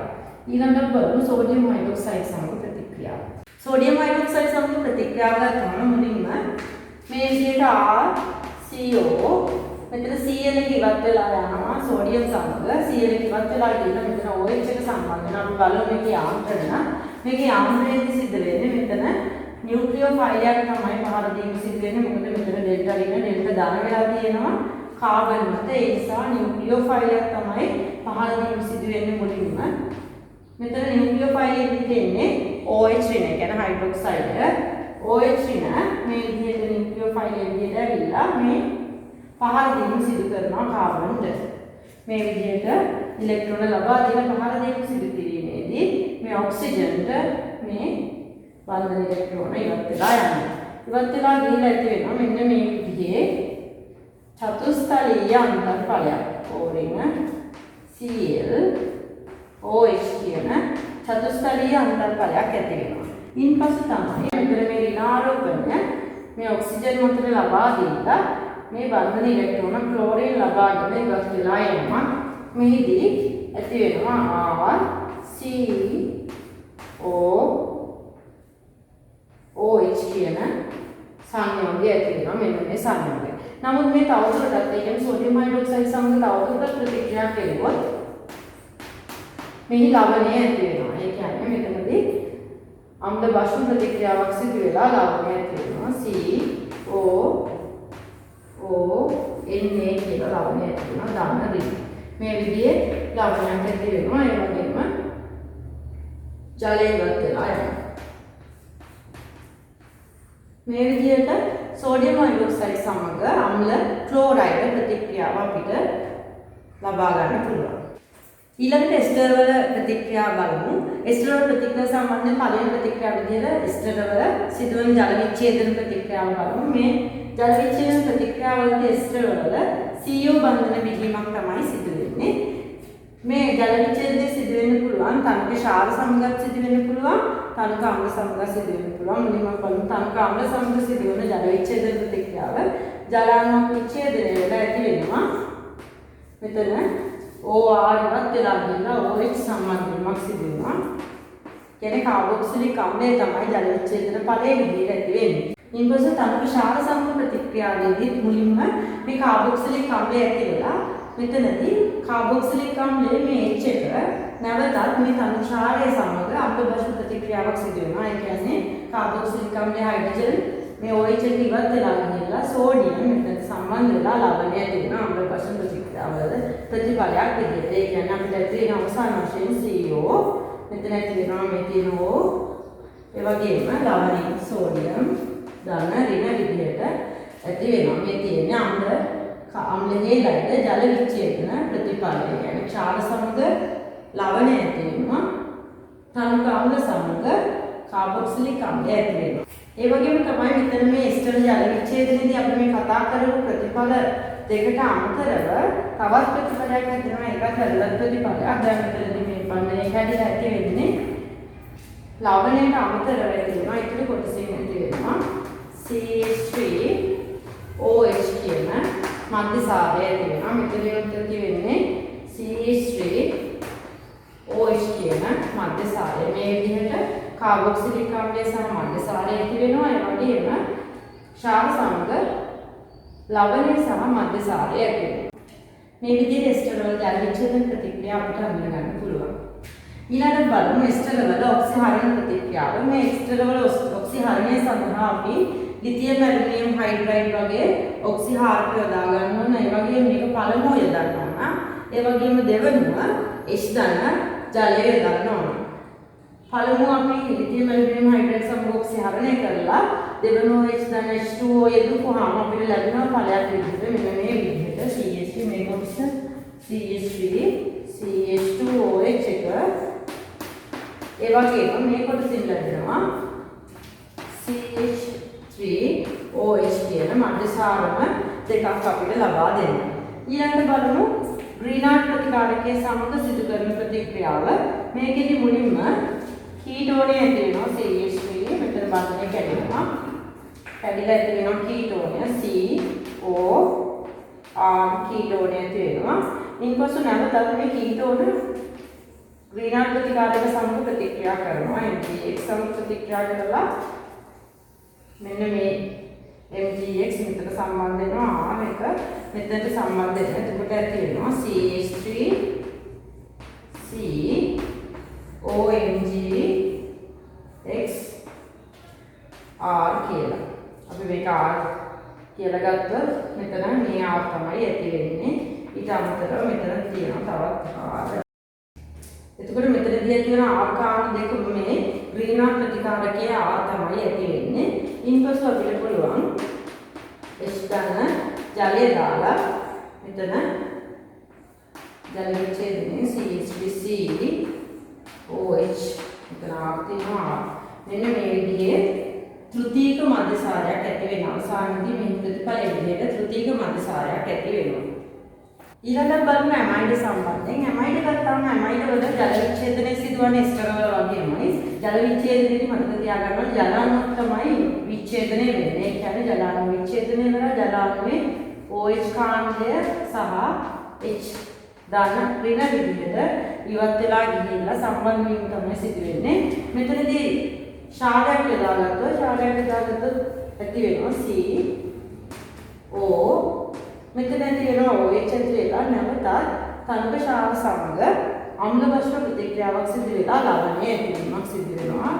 ඊළඟට බලමු සෝඩියම් හයිඩ්‍රොක්සයිඩ් සමග ප්‍රතික්‍රියාව. සෝඩියම් හයිඩ්‍රොක්සයිඩ් සමග ප්‍රතික්‍රියාව ගත්තම මුලින්ම මේ විදිහට RCO මෙතන Cl එක ඉවත් වෙලා යනවා සෝඩියම් සමග. Cl එක ඉවත් වෙලා ගිහින් මෙතන OH එක සම්බන්ධ වෙනවා. අපි බලමු මේකේ යාන්ත්‍රණ. මේකේ යාන්ත්‍රණයේදී සිද්ධ වෙන්නේ මෙතන නියුක්ලියෝෆයිලයක් තමයි පහළ දීම සිද්ධ වෙන්නේ. මොකද මෙතන ඩෙල්ටා රින ඩෙල්ටා දාන වෙලා තියෙනවා කාබන් මත. ඒ නිසා නියුක්ලියෝෆයිලයක් තමයි පහළ දීම සිද්ධ වෙන්නේ මුලින්ම. මෙතන නියුක්ලියෝෆයිලෙදි තියෙන්නේ OH රින කියන්නේ හයිඩ්‍රොක්සයිඩ්. OH රින මේ විදිහට නියුක්ලියෝෆයිල් විදිහට ඇවිල්ලා මේ පහළ දීම සිදු කරනවා කාබන්ට. මේ විදිහට ඉලෙක්ට්‍රෝන ලබා දෙන පහළ දීම සිදු කිරීමේදී මේ ඔක්සිජන්ට මේ බන්ධන ඉලෙක්ට්‍රෝන ඉවත් වෙලා යනවා. ඉවත් වෙලා ගිහිල්ලා ඇති වෙනවා මෙන්න මේ විදිහේ චතුස්තලීය අන්තර්ඵලයක්. ඕරින Cl OH කියන චතුස්තලීය අන්තර්ඵලයක් ඇති වෙනවා. ඉන්පසු තමයි මෙතන මේ ඍණාරෝපණය මේ ඔක්සිජන් මතට ලබා දීලා මේ බන්ධන ඉලෙක්ට්‍රෝන ක්ලෝරින් ලබාගෙන ඉවත් වෙලා යනවා. මෙහිදී ඇති වෙනවා RCOOH කියන සංයෝගය ඇති වෙනවා. මෙන්න මේ සංයෝගය. නමුත් මේ තවදුරටත් ඒ කියන්නේ සෝඩියම් හයිඩ්‍රොක්සයිඩ් සමග තවදුරටත් ප්‍රතික්‍රියා කෙරුවොත් මෙහි ලවණය ඇති වෙනවා. ඒ කියන්නේ මෙතනදී අම්ල බෂු ප්‍රතික්‍රියාවක් සිදු වෙලා ලවණය ඇති වෙනවා. COONA කියලා ලවණය ඇති වෙනවා. ධන ඍණ. මේ විදිහේ ලවණයක් ඇති වෙනවා. ඒ වගේම ජලය ඉවත් වෙලා යනවා. මේ විදිහට සෝඩියම් හයිඩ්‍රොක්සයිඩ් සමග අම්ල ක්ලෝරයිඩ් ප්‍රතික්‍රියාව අපිට ලබා ගන්න පුළුවන්. ඊළඟට එස්ටර් වල ප්‍රතික්‍රියා බලමු. එස්ටර් වල ප්‍රතික්‍රියා සම්බන්ධයෙන් පළවෙනි ප්‍රතික්‍රියාව විදිහට එස්ටර් වල සිදුවන ජල විච්ඡේදන ප්‍රතික්‍රියාව බලමු. මේ ජල විච්ඡේදන ප්‍රතික්‍රියාවලදී එස්ටර් වල CO බන්ධන බිඳීමක් තමයි සිදු වෙන්නේ. මේ ජල විච්ඡේදනයේ සිදු වෙන්න පුළුවන් තනක ක්ෂාර සමගත් සිදු වෙන්න පුළුවන් තනක අම්ල සමගත් සිදු වෙන්න පුළුවන්. මුලින්ම බලමු තනක අම්ල සමග සිදු වෙන ජල විච්ඡේදන ප්‍රතික්‍රියාව. ජලාණුවක් විච්ඡේදනය වෙලා ඇති වෙනවා. මෙතන OR ඉවත් වෙලා ගිහිල්ලා OH සම්බන්ධ වීමක් සිදු වෙනවා. කියන්නේ කාබොක්සිලික් අම්ලය තමයි ජල විච්ඡේදන ඵලයේ විදිහට ඇති වෙන්නේ. ඊපස්සේ තනක ක්ෂාර සම්ප ප්‍රතික්‍රියාවේදී මුලින්ම මේ කාබොක්සිලික් අම්ලය ඇති වෙලා මෙතනදී කාබොක්සිලික් අම්ලයේ මේ H එක නැවතත් මේ තනක ක්ෂාරය සමග අම්ල බෂ ප්‍රතික්‍රියාවක් සිදු වෙනවා. ඒ කියන්නේ කාබොක්සිලික් අම්ලයේ හයිඩ්‍රජන් මේ OH එක ඉවත් වෙලා ගිහිල්ලා සෝඩියම් මෙතන සම්බන්ධ වෙලා ලවණය ඇති වෙන අම්ල බෂ ප්‍රතික්‍රියාවල ප්‍රතිඵලයක් විදිහට. ඒ කියන්නේ අපිට තියෙන අවසාන වශයෙන් CO මෙතන ඇති වෙනවා මෙතිනෝ ඒ වගේම ලවණය සෝඩියම් ධන ඍණ විදිහට ඇති වෙනවා. මේ තියෙන්නේ අම්ලයේ ලයිද ජල විච්ඡේදන ප්‍රතිඵලය. කියන්නේ ක්ෂාර සමග ලවණය ඇති වෙනවා. තනක අම්ල සමග කාබොක්සිලික් අම්ලය ඇති වෙනවා. ඒ වගේම තමයි මෙතන මේ එස්ටර් ජල විච්ඡේදනයේදී අපි මේ කතා කරපු ප්‍රතිඵල දෙකට අමතරව තවත් ප්‍රතිඵලයක් ඇතිවෙනවා. ඒකත් වැදගත් ප්‍රතිඵලයක්. දැන් මෙතනදී මේ බන්ධනය කැඩිලා ඇති වෙන්නේ ලවණයට අමතරව ඇති වෙනවා. ඊට කොටසින් ඇති වෙනවා CH3OH කියන මධ්‍යසාරය ඇති වෙනවා. මෙතනදී ඇති වෙන්නේ CH3OH කියන මධ්‍යසාරය. මේ විදිහට කාබොක්සිලික් අම්ලය සහ මධ්‍යසාරය ඇති වෙනවා. ඒ වගේම ක්ෂාර සමග ලවණය සහ මධ්‍යසාරය ඇති වෙනවා. මේ විදිහට එස්ටර් වල ජල විච්ඡේදන ප්‍රතික්‍රියාව අපිට හඳුනා ගන්න පුළුවන්. ඊළඟට බලමු එස්ටර් වල ඔක්සිහරණ ප්‍රතික්‍රියාව. මේ එස්ටර් වල ඔක්සිහරණය සඳහා අපි ලිතියම් ඇලුමිනියම් හයිඩ්‍රයිඩ් වගේ ඔක්සිහාරක යොදා ගන්න ඕන. ඒ වගේම මේක පළමුව යොදන්න ඕන. ඒ වගේම දෙවෙනුව H ධන ජලය යොදන්න ඕන. පළමුව අපි ලිතියම් ඇලුමිනියම් හයිඩ්‍රයිඩ් සමග ඔක්සිහරණය කරලා දෙවෙනුව H ධන H2O යොදපුවාම අපිට ලැබෙන ඵලයක් විදිහට මෙන්න මේ විදිහට CH3 මේ කොටස CH3 CH2OH එක ඒ වගේම මේ කොටසින් ලැබෙනවා CH3OH කියන මධ්‍යසාරම දෙකක් අපිට ලබා දෙනවා. ඊළඟට බලමු ග්‍රීනාඩ් ප්‍රතිකාරකයේ සමග සිදු කරන ප්‍රතික්‍රියාව. මේකෙදි මුලින්ම කීටෝනය ඇති වෙනවා CH3 මෙතන බන්ධනය කැඩෙනවා. කැඩිලා ඇති වෙනවා කීටෝනය COR කීටෝනය ඇති වෙනවා. ඊපස්සේ නැවතත් මේ කීටෝන ග්‍රීනාඩ් ප්‍රතිකාරක සමග ප්‍රතික්‍රියා කරනවා. MgX සමග ප්‍රතික්‍රියා කරලා මෙන්න මේ MgX මෙතන සම්බන්ධ වෙනවා R එක මෙතනට සම්බන්ධ වෙනවා. එතකොට ඇති වෙනවා CH3 COMgX R කියලා. අපි මේක R කියලා ගත්තොත් මෙතන මේ R තමයි ඇති වෙන්නේ. ඊට අමතරව මෙතන තියෙනවා තවත් R. එතකොට මෙතනදී ඇති වෙන ආකාර දෙකම මේ ග්‍රීනාඩ් ප්‍රතිකාරකයේ R තමයි ඇති වෙන්නේ. ඊපස්ව අපිට පුළුවන් H ධන ජලය දාලා මෙතන ජල විච්ඡේදනයේ CH3COH මෙතන R තියෙනවා. මෙන්න මේ විදිහේ තෘතීක මධ්‍යසාරයක් ඇති වෙන අවසානයේදී මේ ප්‍රතිඵලය විදිහට තෘතීක මධ්‍යසාරයක් ඇති වෙනවා. ඊළඟට බලමු ඇමයිඩ් සම්බන්ධයෙන්. ඇමයිඩ් ගත්තාම ඇමයිඩ් වල ජල විච්ඡේදනය සිදුවන එස්ටර් වල වගේමයි ජල විච්ඡේදනයේදී මතක තියාගන්න ජලාණුවක් තමයි විච්ඡේදනය වෙන්නේ. ඒ කියන්නේ ජලාණු විච්ඡේදනය වෙලා ජලාණුවේ OH කාණ්ඩය සහ H ධන ඍණ විදිහට ඉවත් වෙලා ගිහිල්ලා සම්බන්ධ වීම තමයි සිදු වෙන්නේ. මෙතනදී ශාරයක් යොදාගත්තොත් ඇති වෙනවා CO මෙතන ඇති වෙනවා OH ඇති වෙලා නැවතත් තනක ශාර සමග අම්ල බෂ්ප ප්‍රතික්‍රියාවක් සිදු වෙලා ලවණය ඇතිවීමක් සිදු වෙනවා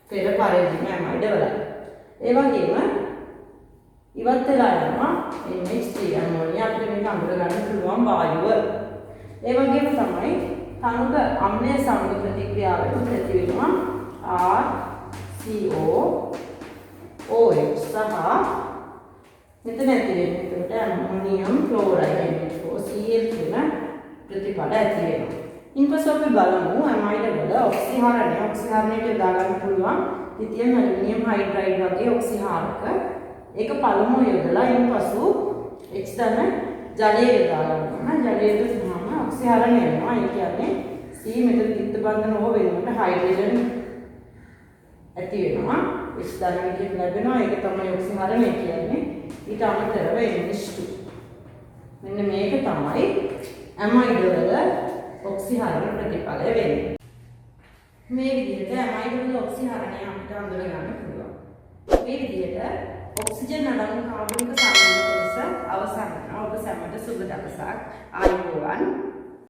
පෙර පරිදිම ඇමයිඩ් වල. ඒ වගේම ඉවත් වෙලා යනවා NH3 අමෝනියා අපිට මේක අඳුර ගන්න පුළුවන් වායුව. ඒ වගේම තමයි තනක අම්ලය සමග ප්‍රතික්‍රියාවට ඇති වෙනවා RCOOH සහ මෙතන ඇති වෙන්නේ එතකොට ඇමෝනියම් ක්ලෝරයිඩ් NH4Cl කියන ප්‍රතිපද ඇති වෙනවා. ඊපස්ව අපි බලමු ඇමයිඩ් වල ඔක්සිහරණයට යොදා ගන්න පුළුවන් ලිතියම් ඇලුමිනියම් හයිඩ්‍රයිඩ් වගේ ඔක්සිහාරක. ඒක පළමුව යොදලා ඊපසු H ධන ජලය යොදා ගන්නවා. ජලය යොදනවාම ඔක්සිහරණය වෙනවා. ඒ කියන්නේ C මෙතන තිත්ත බන්ධන ඕ වෙනකොට හයිඩ්‍රජන් ඇති වෙනවා. H ධන විදිහට ලැබෙනවා. ඒක තමයි ඔක්සිහරණය කියන්නේ. ඊට අමතරව NH2 මෙන්න මේක තමයි ඇමයිඩ් වල ඔක්සිහරණ ප්‍රතිඵලය වෙන්නේ. මේ විදිහට ඇමයිඩ් වල ඔක්සිහරණය අපිට අඳුර ගන්න පුළුවන්. මේ විදිහට ඔක්සිජන් අඩංගු කාබනික සම්බන්ධ කොටස අවසන් වෙනවා. ඔබ සැමට සුබ දවසක්. ආයුබෝවන්.